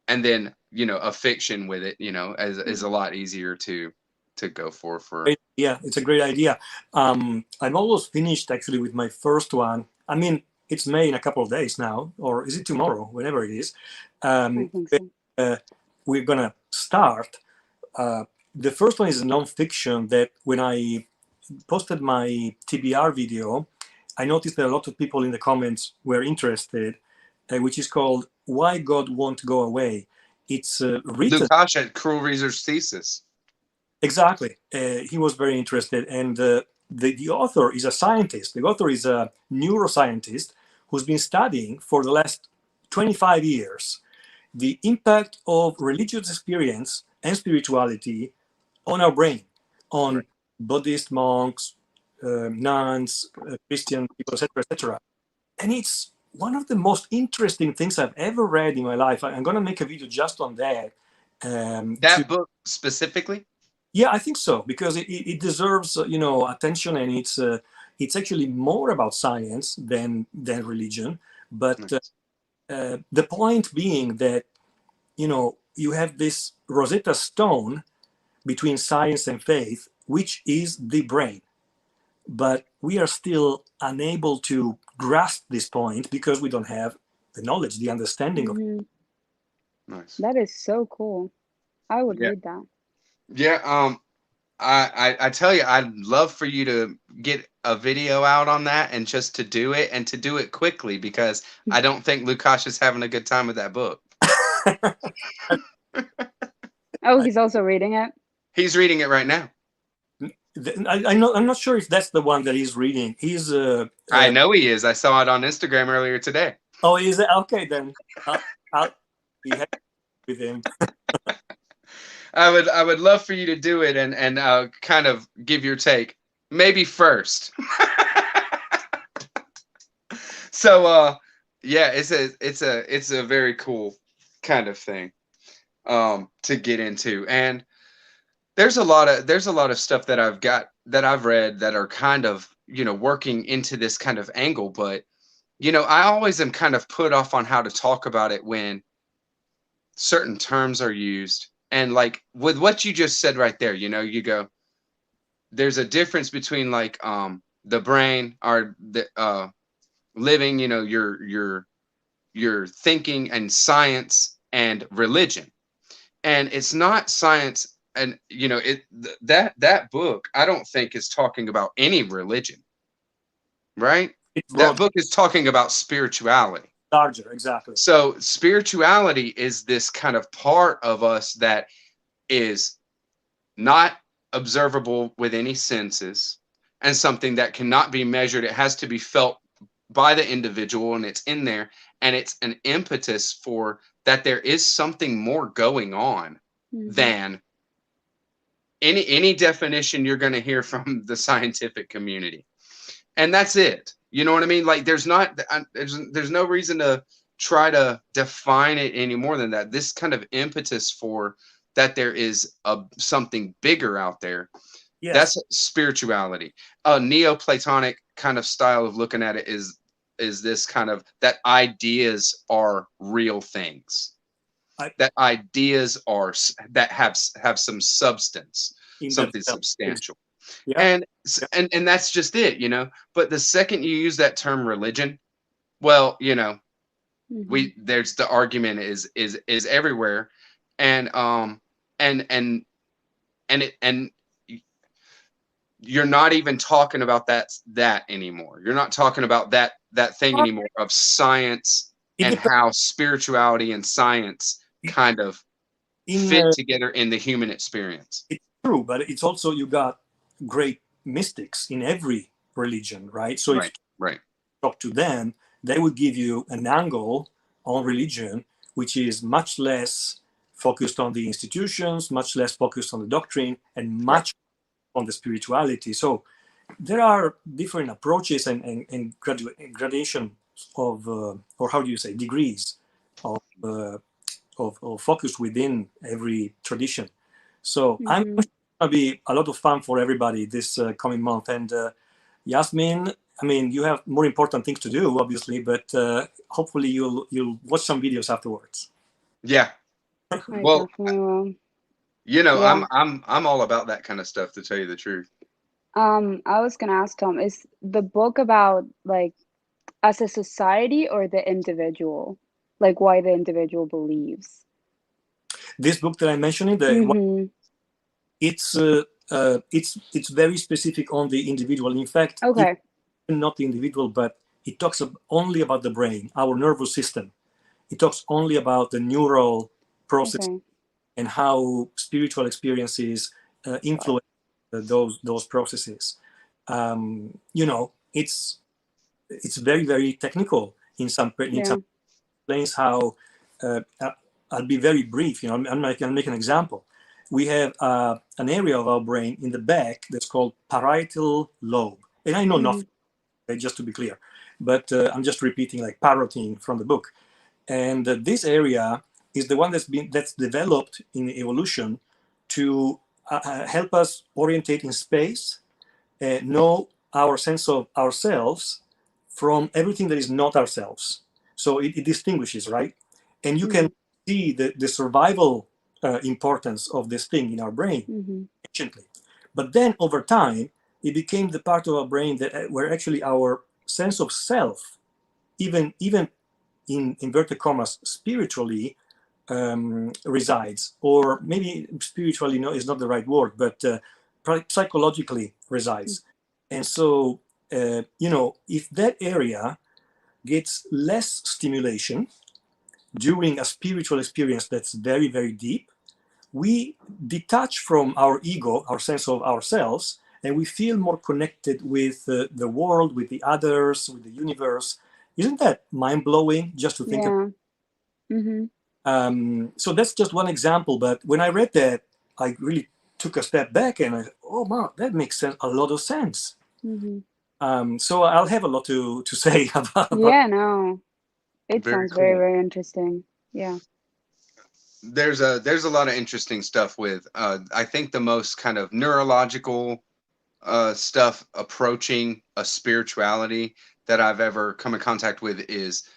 then, you know, a fiction with it, you know, is a lot easier to go for. Yeah, it's a great idea. I'm almost finished actually with my first one. I mean, it's May in a couple of days now, or is it tomorrow? Whenever it is. I think so. We're gonna start. The first one is a nonfiction that when I posted my TBR video, I noticed that a lot of people in the comments were interested, which is called "Why God Won't Go Away." It's written. Lukács at Cruel Reader's Thesis. Exactly. He was very interested, and the author is a scientist. The author is a neuroscientist who's been studying for the last 25 years the impact of religious experience and spirituality on our brain, on Buddhist monks, nuns, Christian people, etc., etc. And it's one of the most interesting things I've ever read in my life. I'm going to make a video just on that. That book specifically? Yeah, I think so, because it deserves you know, attention, and it's actually more about science than religion. But the point being that, you know, you have this Rosetta Stone between science and faith, which is the brain. But we are still unable to grasp this point because we don't have the knowledge, the understanding of it. Nice. That is so cool. I would read that. Yeah. I tell you, I'd love for you to get a video out on that and just to do it, and to do it quickly, because I don't think Lukács is having a good time with that book. Oh, he's also reading it? He's reading it right now. I'm not sure if that's the one that he's reading. He's I know he is. I saw it on Instagram earlier today. Oh, is it? Okay, then I'll be happy with him. I would love for you to do it and kind of give your take, maybe first. So yeah, it's a very cool kind of thing to get into. And there's a lot of stuff that I've read that are kind of, you know, working into this kind of angle. But, you know, I always am kind of put off on how to talk about it when certain terms are used. And like with what you just said right there, you know, you go, there's a difference between like the brain or the living, you know, your your thinking and science and religion. And it's not science. And that book, I don't think, is talking about any religion, right? It's That broad, book is talking about spirituality. larger, exactly. So spirituality is this kind of part of us that is not observable with any senses, and something that cannot be measured. It has to be felt by the individual, and it's in there, and it's an impetus for that there is something more going on than any definition you're going to hear from the scientific community. And that's it. You know what I mean? Like there's no reason to try to define it any more than that. This kind of impetus for that there is something bigger out there. Yes. That's spirituality. A Neoplatonic kind of style of looking at it is this kind of that ideas are real things. That ideas are that have some substance, something substantial. Yeah. And that's just it, you know. But the second you use that term religion, well, you know, there's the argument is everywhere, and you're not even talking about that anymore. You're not talking about that thing anymore of science and how spirituality and science kind of fit together in the human experience. It's true, but it's also, you got great mystics in every religion, right? So if you talk to them, they would give you an angle on religion which is much less focused on the institutions, much less focused on the doctrine, and much on the spirituality. So there are different approaches and gradation of, or how do you say, degrees of focus within every tradition. So I'm going to be a lot of fun for everybody this coming month. And Yasmin, I mean, you have more important things to do, obviously, but hopefully you'll watch some videos afterwards. Yeah. Well, you know, I'm all about that kind of stuff, to tell you the truth. I was gonna ask Tom, is the book about like as a society or the individual, like why the individual believes? This book that I'm mentioning, it's very specific on the individual. In fact, not the individual, but it talks only about the brain, our nervous system. It talks only about the neural process and how spiritual experiences influence those processes. You know, it's very, very technical in some explains how. I'll be very brief. You know, I'm going to make an example. We have an area of our brain in the back that's called Parietal Lobe, and I know nothing, just to be clear, but I'm just repeating, like parroting from the book. And this area is the one that's developed in evolution to help us orientate in space, know our sense of ourselves from everything that is not ourselves. So it distinguishes, right? And you can see the survival importance of this thing in our brain anciently. But then over time, it became the part of our brain that where actually our sense of self, even in inverted commas, spiritually resides, or maybe spiritually is not the right word, but psychologically resides. And so, you know, if that area gets less stimulation during a spiritual experience that's very, very deep, we detach from our ego, our sense of ourselves, and we feel more connected with the world, with the others, with the universe. Isn't that mind-blowing just to think of? So that's just one example, but when I read that, I really took a step back and I thought, oh, wow, that makes a lot of sense. So I'll have a lot to say about it sounds very, very interesting. Yeah. There's a lot of interesting stuff with I think the most kind of neurological stuff approaching a spirituality that I've ever come in contact with is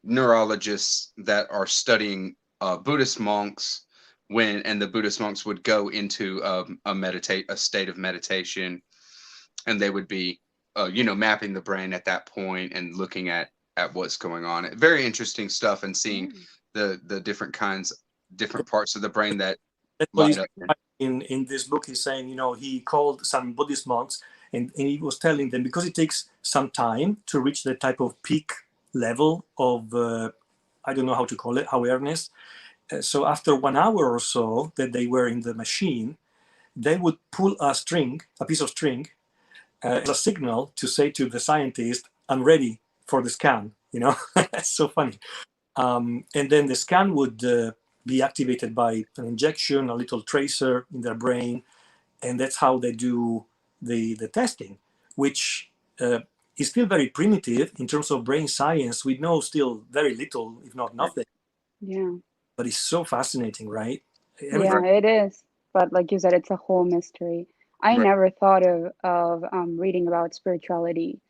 neurologists that are studying Buddhist monks and the Buddhist monks would go into a state of meditation, and they would be you know, mapping the brain at that point and looking at at what's going on. Very interesting stuff, and seeing the different parts of the brain that That's what light he's up. in this book. He's saying, he called some Buddhist monks, and he was telling them, because it takes some time to reach the type of peak level of I don't know how to call it, awareness. So after 1 hour or so that they were in the machine, they would pull a piece of string, as a signal to say to the scientist, "I'm ready for the scan." That's so funny. And then the scan would be activated by an injection, a little tracer in their brain, and that's how they do the testing, which is still very primitive in terms of brain science. We know still very little, if not nothing. Yeah. But it's so fascinating, right? Yeah, it is. But like you said, it's a whole mystery. I never thought of reading about spirituality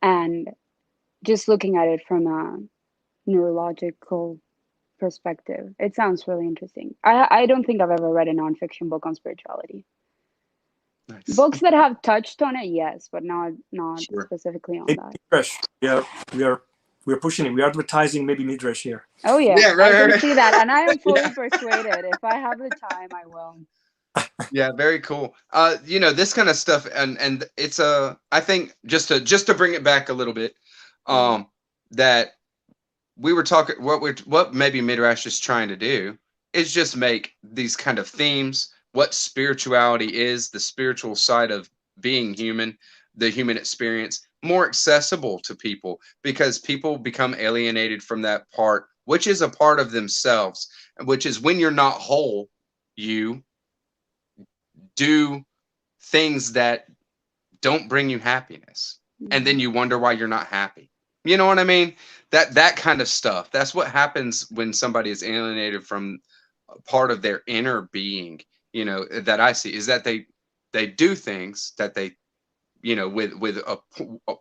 and just looking at it from a neurological perspective. It sounds really interesting. I don't think I've ever read a nonfiction book on spirituality. Nice. Books that have touched on it, yes, but not Sure. specifically on that. Midrash. We're pushing it. We're advertising maybe Midrash here. Oh yeah, Yeah, right, I can right. see that, and I am fully persuaded. If I have the time, I will. Yeah, very cool. This kind of stuff, and it's I think just to bring it back a little bit, that we were talking, what maybe Midrash is trying to do is just make these kind of themes, what spirituality is, the spiritual side of being human, the human experience, more accessible to people, because people become alienated from that part, which is a part of themselves, which is when you're not whole, you do things that don't bring you happiness, and then you wonder why you're not happy. You know what I mean? That kind of stuff. That's what happens when somebody is alienated from part of their inner being. That I see is that they do things that they, with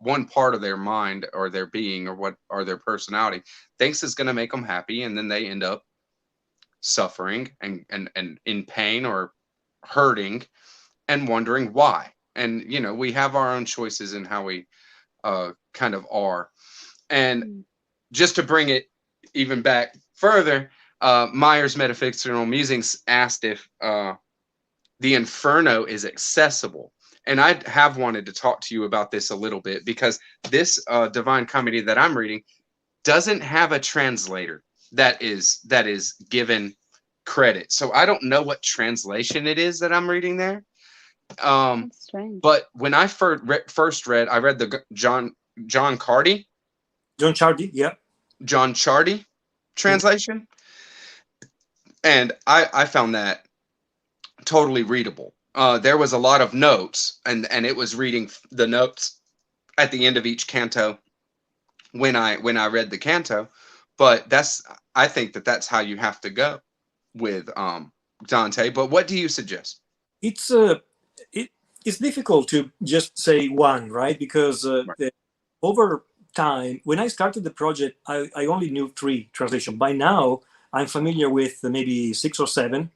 one part of their mind or their being or their personality thinks is going to make them happy, and then they end up suffering and in pain or hurting and wondering why. And we have our own choices in how we kind of are. And just to bring it even back further, Meyer's Metaphysical Musings asked if the Inferno is accessible. And I have wanted to talk to you about this a little bit, because this Divine Comedy that I'm reading doesn't have a translator that is given credit. So I don't know what translation it is that I'm reading there. That's strange. But when I first read, I read the John Chardy. John Chardy, yeah. John Chardy translation. And I found that totally readable. There was a lot of notes, and it was reading the notes at the end of each canto when I read the canto. But I think that's how you have to go with Dante. But what do you suggest? It's difficult to just say one, right? Because over time, when I started the project, I only knew 3 translations. By now, I'm familiar with maybe 6 or 7.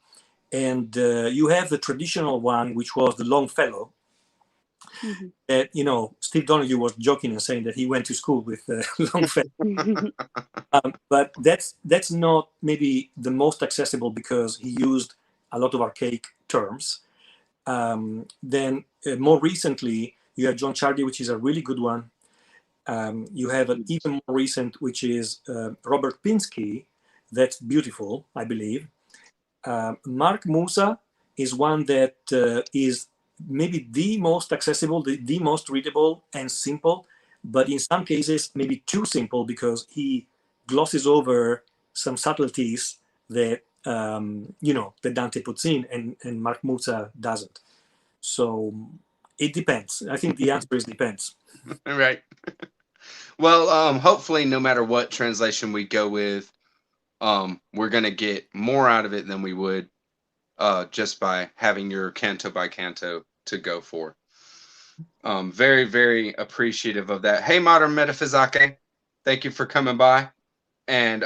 And you have the traditional one, which was the Longfellow. That Steve Donahue was joking and saying that he went to school with Longfellow. But that's not maybe the most accessible, because he used a lot of archaic terms. Then more recently, you have John Chardy, which is a really good one. You have an even more recent, which is Robert Pinsky. That's beautiful, I believe. Mark Musa is one that is maybe the most accessible, the most readable and simple, but in some cases maybe too simple, because he glosses over some subtleties that that Dante puts in, and Mark Musa doesn't. So it depends. I think the answer is depends. Right. Well, hopefully, no matter what translation we go with, we're going to get more out of it than we would just by having your canto by canto to go for. Very, very appreciative of that. Hey, Modern Metaphysake, thank you for coming by. And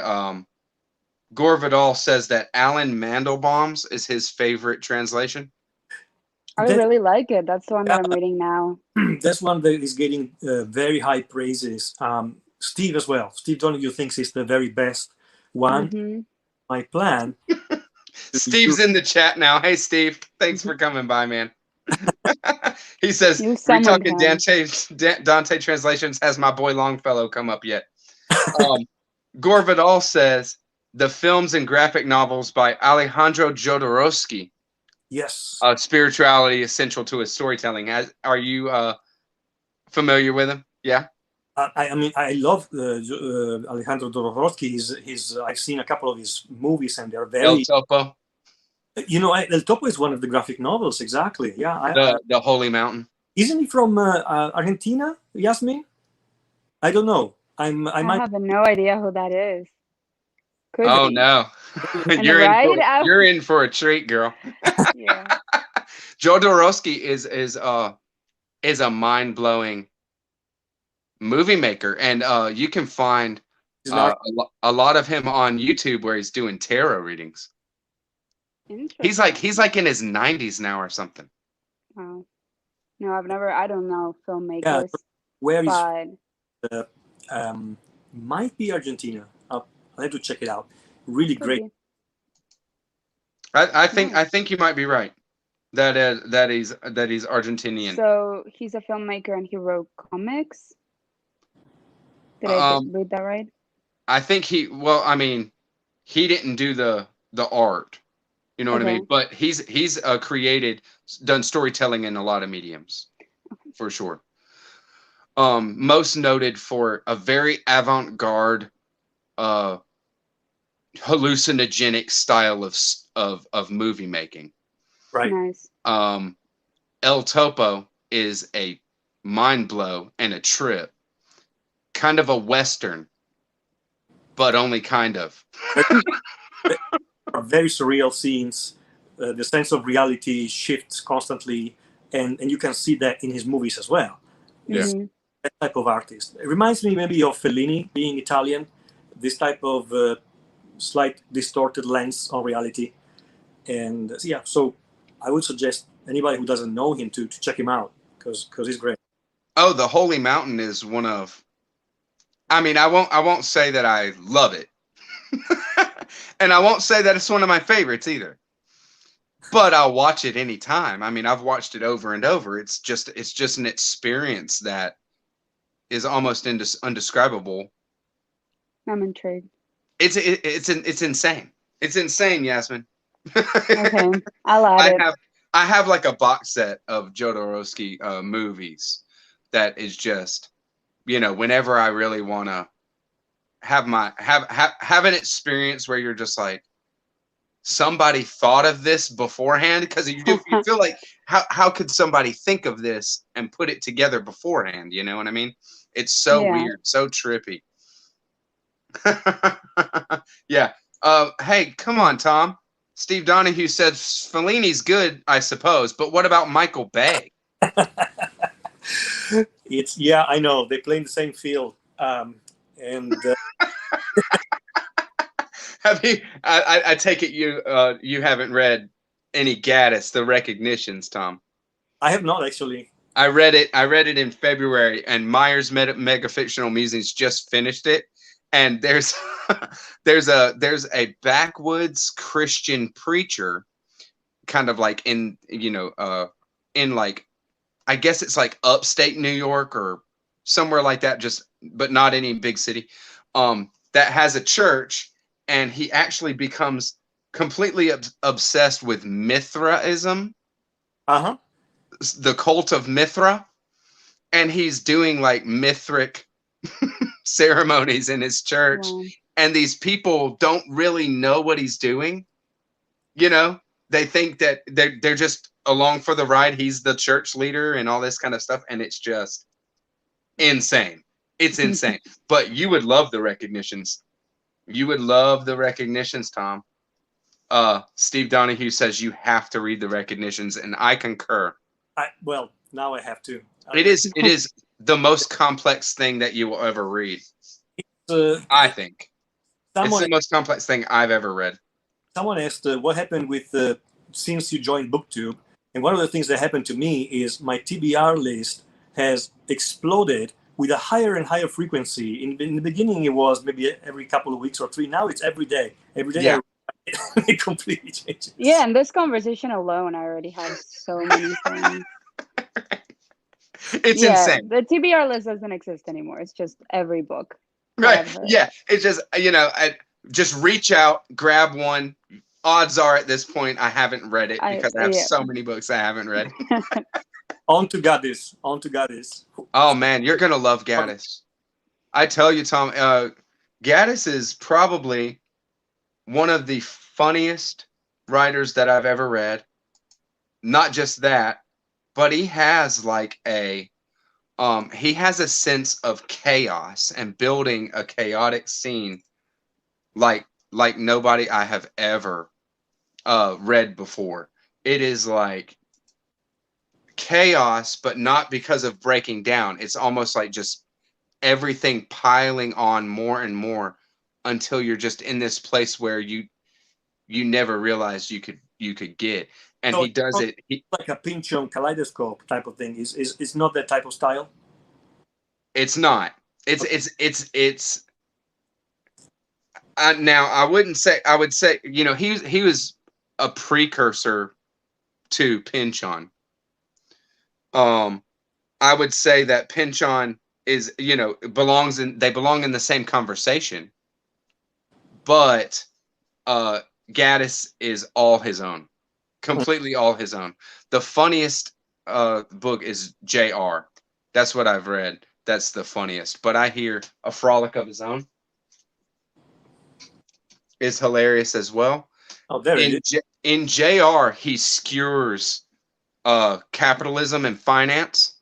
Gore Vidal says that Alan Mandelbaum's is his favorite translation. I really like it. That's the one that I'm reading now. That's one that is getting very high praises. Steve as well. Steve Donahue thinks it's the very best one. Mm-hmm. My plan. Steve's in the chat now. Hey, Steve. Thanks for coming by, man. He says, You summoned retalking Dante translations. Has my boy Longfellow come up yet? Gore Vidal says, the films and graphic novels by Alejandro Jodorowsky. Yes. Spirituality essential to his storytelling. Are you familiar with him? Yeah. I mean, I love Alejandro Jodorowsky. I've seen a couple of his movies, and they're very. El Topo. You know, El Topo is one of the graphic novels. Exactly. Yeah. The Holy Mountain. Isn't he from Argentina, Yasmin? I don't know. I have no idea who that is. Could be. No. You're in for a treat, girl. Yeah. Jodorowsky is a mind-blowing movie maker, and you can find a lot of him on YouTube where he's doing tarot readings. He's like in his 90s now or something. Oh. No, I don't know filmmakers. Yeah, where is might be Argentina. I'll have to check it out. Really great. I think you might be right. That he's Argentinian. So he's a filmmaker and he wrote comics. Did I read that right? I think he didn't do the art. You know what I mean? But he's done storytelling in a lot of mediums, for sure. Most noted for a very avant-garde, hallucinogenic style of movie making. Right. Nice. El Topo is a mind blow and a trip. Kind of a Western, but only kind of. Very surreal scenes. The sense of reality shifts constantly, and you can see that in his movies as well. Yeah. Mm-hmm. That type of artist. It reminds me maybe of Fellini, being Italian. This type of slight distorted lens on reality. And so I would suggest anybody who doesn't know him to check him out, because he's great. Oh, The Holy Mountain is one of. I mean, I won't say that I love it, and I won't say that it's one of my favorites either. But I'll watch it anytime. I mean, I've watched it over and over. It's just an experience that is almost undescribable. I'm intrigued. It's insane. It's insane, Yasmin. Okay, I'll add it. I have like a box set of Jodorowsky movies that is just, whenever I really want to have an experience where you're just like, somebody thought of this beforehand, because you feel like how could somebody think of this and put it together beforehand? You know what I mean? It's so weird, so trippy. Yeah. Hey, come on, Tom. Steve Donahue said Fellini's good, I suppose, but what about Michael Bay? I know they play in the same field, and have you? I take it you haven't read any Gaddis, the Recognitions, Tom. I have not actually. I read it in February, and Meyer's Megafictional Musings just finished it, and there's a backwoods Christian preacher, kind of like in like, I guess it's like upstate New York or somewhere like that, but not any big city, that has a church, and he actually becomes completely obsessed with Mithraism. Uh-huh. The cult of Mithra, and he's doing like Mithric ceremonies in his church. Wow. And these people don't really know what he's doing. They think that they're just along for the ride. He's the church leader and all this kind of stuff, and it's just insane. It's insane. But you would love the Recognitions. You would love the Recognitions, Tom. Steve Donahue says you have to read the Recognitions, and I concur. Well, now I have to. It is the most complex thing that you will ever read. I think it's the most complex thing I've ever read. Someone asked what happened with since you joined BookTube, and one of the things that happened to me is my TBR list has exploded with a higher and higher frequency. In the beginning, it was maybe every couple of weeks or 3. Now it's every day. Every day, Yeah. it completely changes. Yeah, in this conversation alone, I already have so many things. It's insane. The TBR list doesn't exist anymore. It's just every book. Right. Yeah. It's just, just reach out, grab one. Odds are at this point I haven't read it because I have so many books I haven't read. On to Gaddis. Oh man, you're gonna love Gaddis. I tell you, Tom, Gaddis is probably one of the funniest writers that I've ever read. Not just that, but he has like he has a sense of chaos and building a chaotic scene like nobody I have ever read before. It is like chaos, but not because of breaking down. It's almost like just everything piling on more and more until you're just in this place where you never realized you could get. And so he does it like a Pynchon kaleidoscope type of thing. Is not that type of style. It's not. It's now I wouldn't say. I would say he was a precursor to Pynchon. I would say that Pynchon is they belong in the same conversation, but Gaddis is all his own, completely all his own. The funniest book is J.R. That's what I've read. That's the funniest. But I hear A Frolic of His Own is hilarious as well. Oh, there it is. In J.R., he skewers capitalism and finance.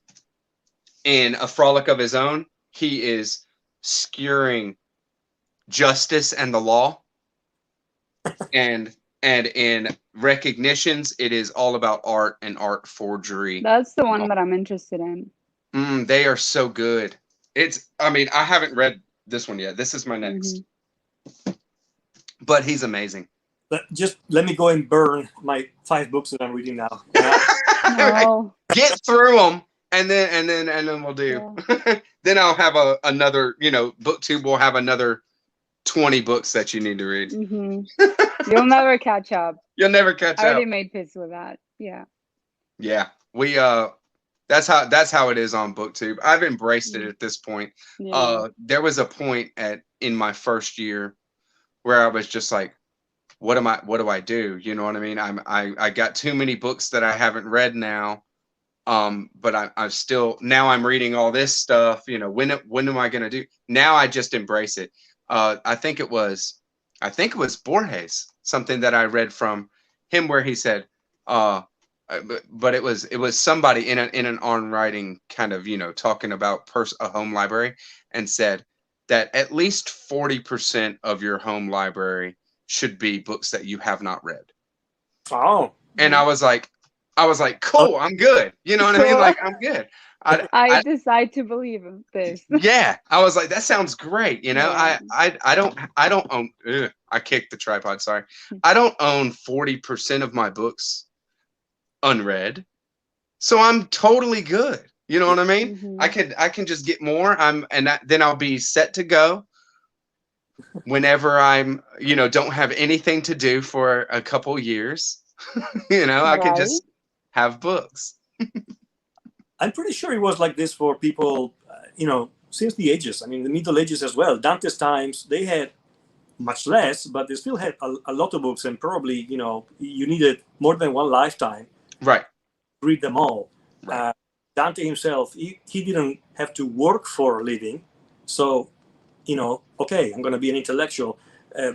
In A Frolic of His Own, he is skewering justice and the law. and in Recognitions, it is all about art and art forgery. That's the one that I'm interested in. They are so good. I haven't read this one yet. This is my next. But he's amazing. Just let me go and burn my 5 books that I'm reading now. No. Get through them, and then we'll do. Yeah. Then I'll have another. BookTube will have another 20 books that you need to read. You'll never catch up. You'll never catch up. I already made peace with that. Yeah. Yeah, we that's how it is on BookTube. I've embraced it at this point. Yeah. There was a point in my first year where I was just like, what do I do? You know what I mean? I got too many books that I haven't read now. But I'm still, now I'm reading all this stuff, when am I going to do? Now I just embrace it. I think it was Borges, something that I read from him where he said, but it was somebody in an on writing kind of, talking about a home library, and said that at least 40% of your home library should be books that you have not read. Oh. And I was like, cool, I'm good. You know what I mean? Like, I'm good. I decide to believe in this. Yeah. I was like, that sounds great. Yeah. I don't own, I kicked the tripod. Sorry. I don't own 40% of my books unread. So I'm totally good. You know what I mean? I can just get more. Then I'll be set to go whenever I'm, don't have anything to do for a couple years. I could just have books. I'm pretty sure it was like this for people, since the ages. I mean, the Middle Ages as well. Dante's times, they had much less, but they still had a lot of books, and probably, you needed more than one lifetime. Right. To read them all. Right. Dante himself, he didn't have to work for a living. So, okay, I'm going to be an intellectual.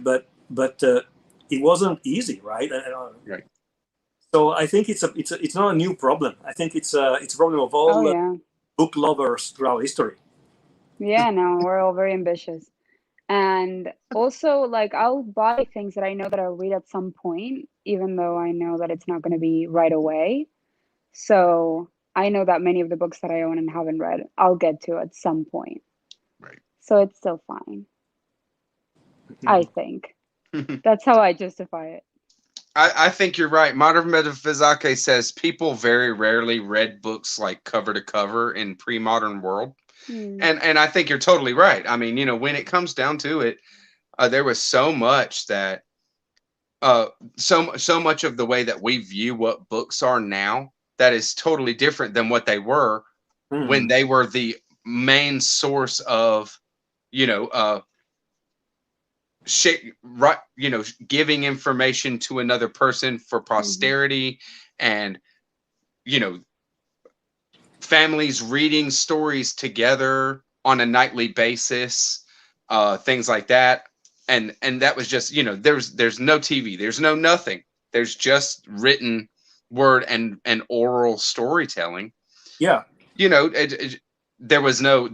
But it wasn't easy, right? Right. So I think it's not a new problem. I think it's a problem of all book lovers throughout history. Yeah, no, we're all very ambitious. And also, like, I'll buy things that I know that I'll read at some point, even though I know that it's not going to be right away. So I know that many of the books that I own and haven't read, I'll get to at some point. Right. So it's still fine. I think. That's how I justify it. I think you're right. Modern Metaphysique says people very rarely read books like cover to cover in pre-modern world. And I think you're totally right. I mean, when it comes down to it, there was so much that so much of the way that we view what books are now that is totally different than what they were when they were the main source of, right, giving information to another person for posterity, and families reading stories together on a nightly basis, things like that. And that was just, there's no TV, there's no nothing. There's just written word and oral storytelling. Yeah. There was no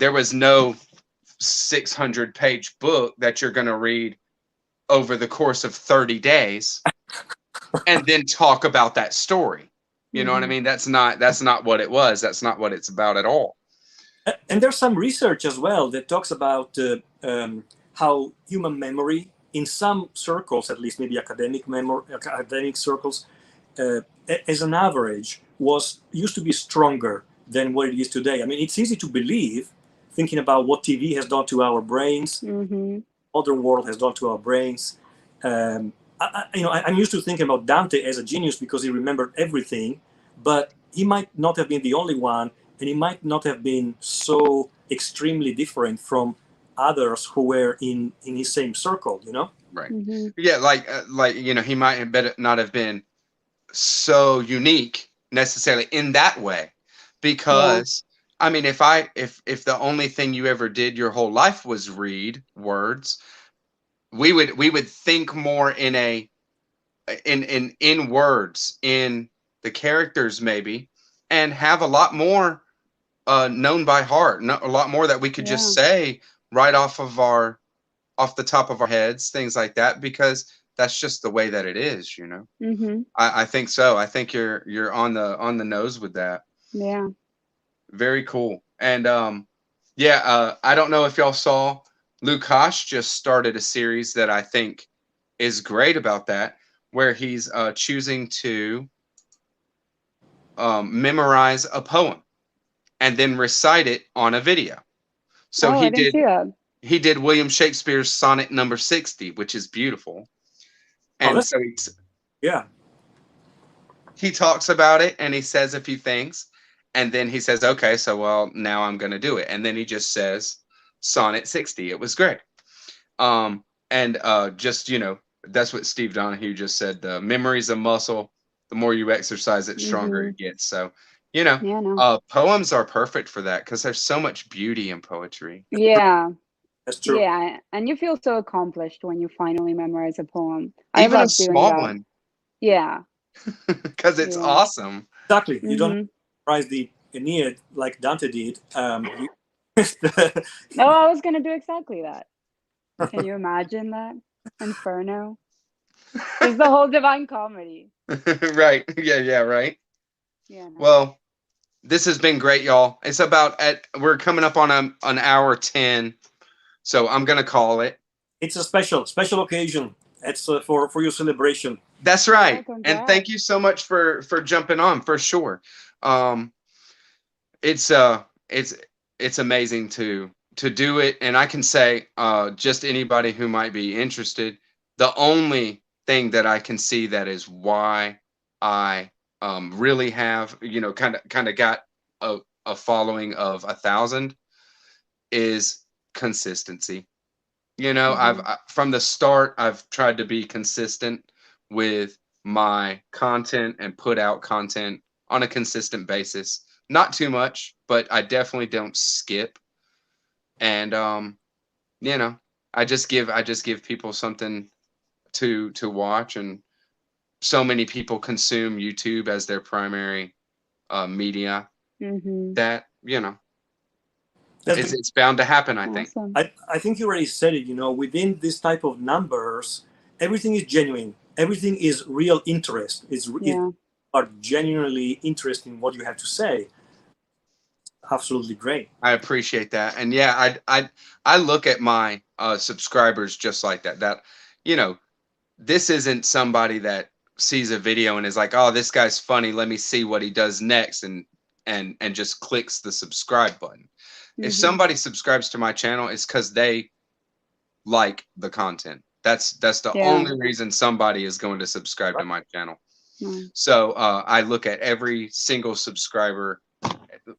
600-page book that you're going to read over the course of 30 days and then talk about that story. You know what I mean? That's not what it was. That's not what it's about at all. And there's some research as well that talks about how human memory, in some circles, at least maybe academic circles, as an average, used to be stronger than what it is today. I mean, it's easy to believe, thinking about what TV has done to our brains, modern world has done to our brains. I'm used to thinking about Dante as a genius because he remembered everything, but he might not have been the only one, and he might not have been so extremely different from others who were in his same circle, Right. Yeah, like he might have not have been so unique necessarily in that way, because I mean, if the only thing you ever did your whole life was read words, we would think more in words, in the characters maybe, and have a lot more known by heart, a lot more that we could just say right off the top of our heads, things like that, because that's just the way that it is, I think so. I think you're on the nose with that. Yeah. Very cool. And I don't know if y'all saw, Lukash just started a series that I think is great about that, where he's choosing to memorize a poem and then recite it on a video. So I didn't see that. He did William Shakespeare's Sonnet Number 60, which is beautiful. And so he talks about it and he says a few things, and then he says, okay, so well, now I'm going to do it. And then he just says Sonnet 60. It was great. Just, that's what Steve Donahue just said. The memory's a muscle. The more you exercise it, stronger it gets. So, poems are perfect for that, because there's so much beauty in poetry. Yeah. That's true. Yeah, and you feel so accomplished when you finally memorize a poem. Even a small one. Yeah. Because it's awesome. Exactly. You don't memorize the Aeneid like Dante did. No, I was going to do exactly that. Can you imagine that? Inferno. It's the whole Divine Comedy. Right. Yeah, right. Yeah. No. Well, this has been great, y'all. It's we're coming up on an hour 10. So I'm going to call it. It's a special occasion. It's for your celebration. That's right. And thank you so much for jumping on, for sure. It's amazing to do it. And I can say, just anybody who might be interested, the only thing that I can see that is why I really have, kind of got a following of 1,000 is consistency. I've from the start, I've tried to be consistent with my content and put out content on a consistent basis. Not too much, but I definitely don't skip. And I just give people something to watch, and so many people consume YouTube as their primary media that it's bound to happen, I think. Awesome. I think you already said it, within this type of numbers, everything is genuine. Everything is real interest. You are genuinely interested in what you have to say. Absolutely great. I appreciate that. And yeah, I look at my subscribers just like that. That, this isn't somebody that sees a video and is like, oh, this guy's funny, let me see what he does next, and just clicks the subscribe button. If somebody subscribes to my channel, it's because they like the content. That's the only reason somebody is going to subscribe to my channel. So I look at every single subscriber,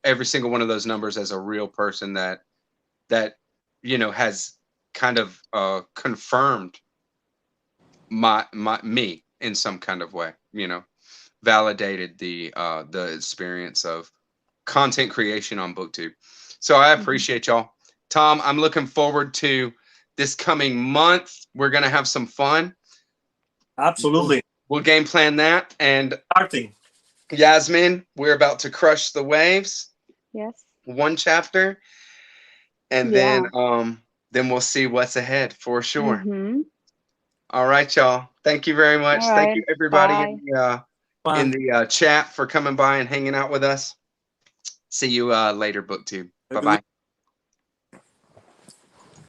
every single one of those numbers as a real person that you know has kind of confirmed me in some kind of way, you know, validated the experience of content creation on BookTube. So I appreciate y'all. Tom, I'm looking forward to this coming month. We're gonna have some fun. Absolutely. We'll game plan that. And Starting. Yasmin, we're about to crush the waves. Yes. One chapter. And then we'll see what's ahead for sure. All right, y'all. Thank you very much. Thank you everybody in the chat for coming by and hanging out with us. See you later, BookTube. Bye-bye.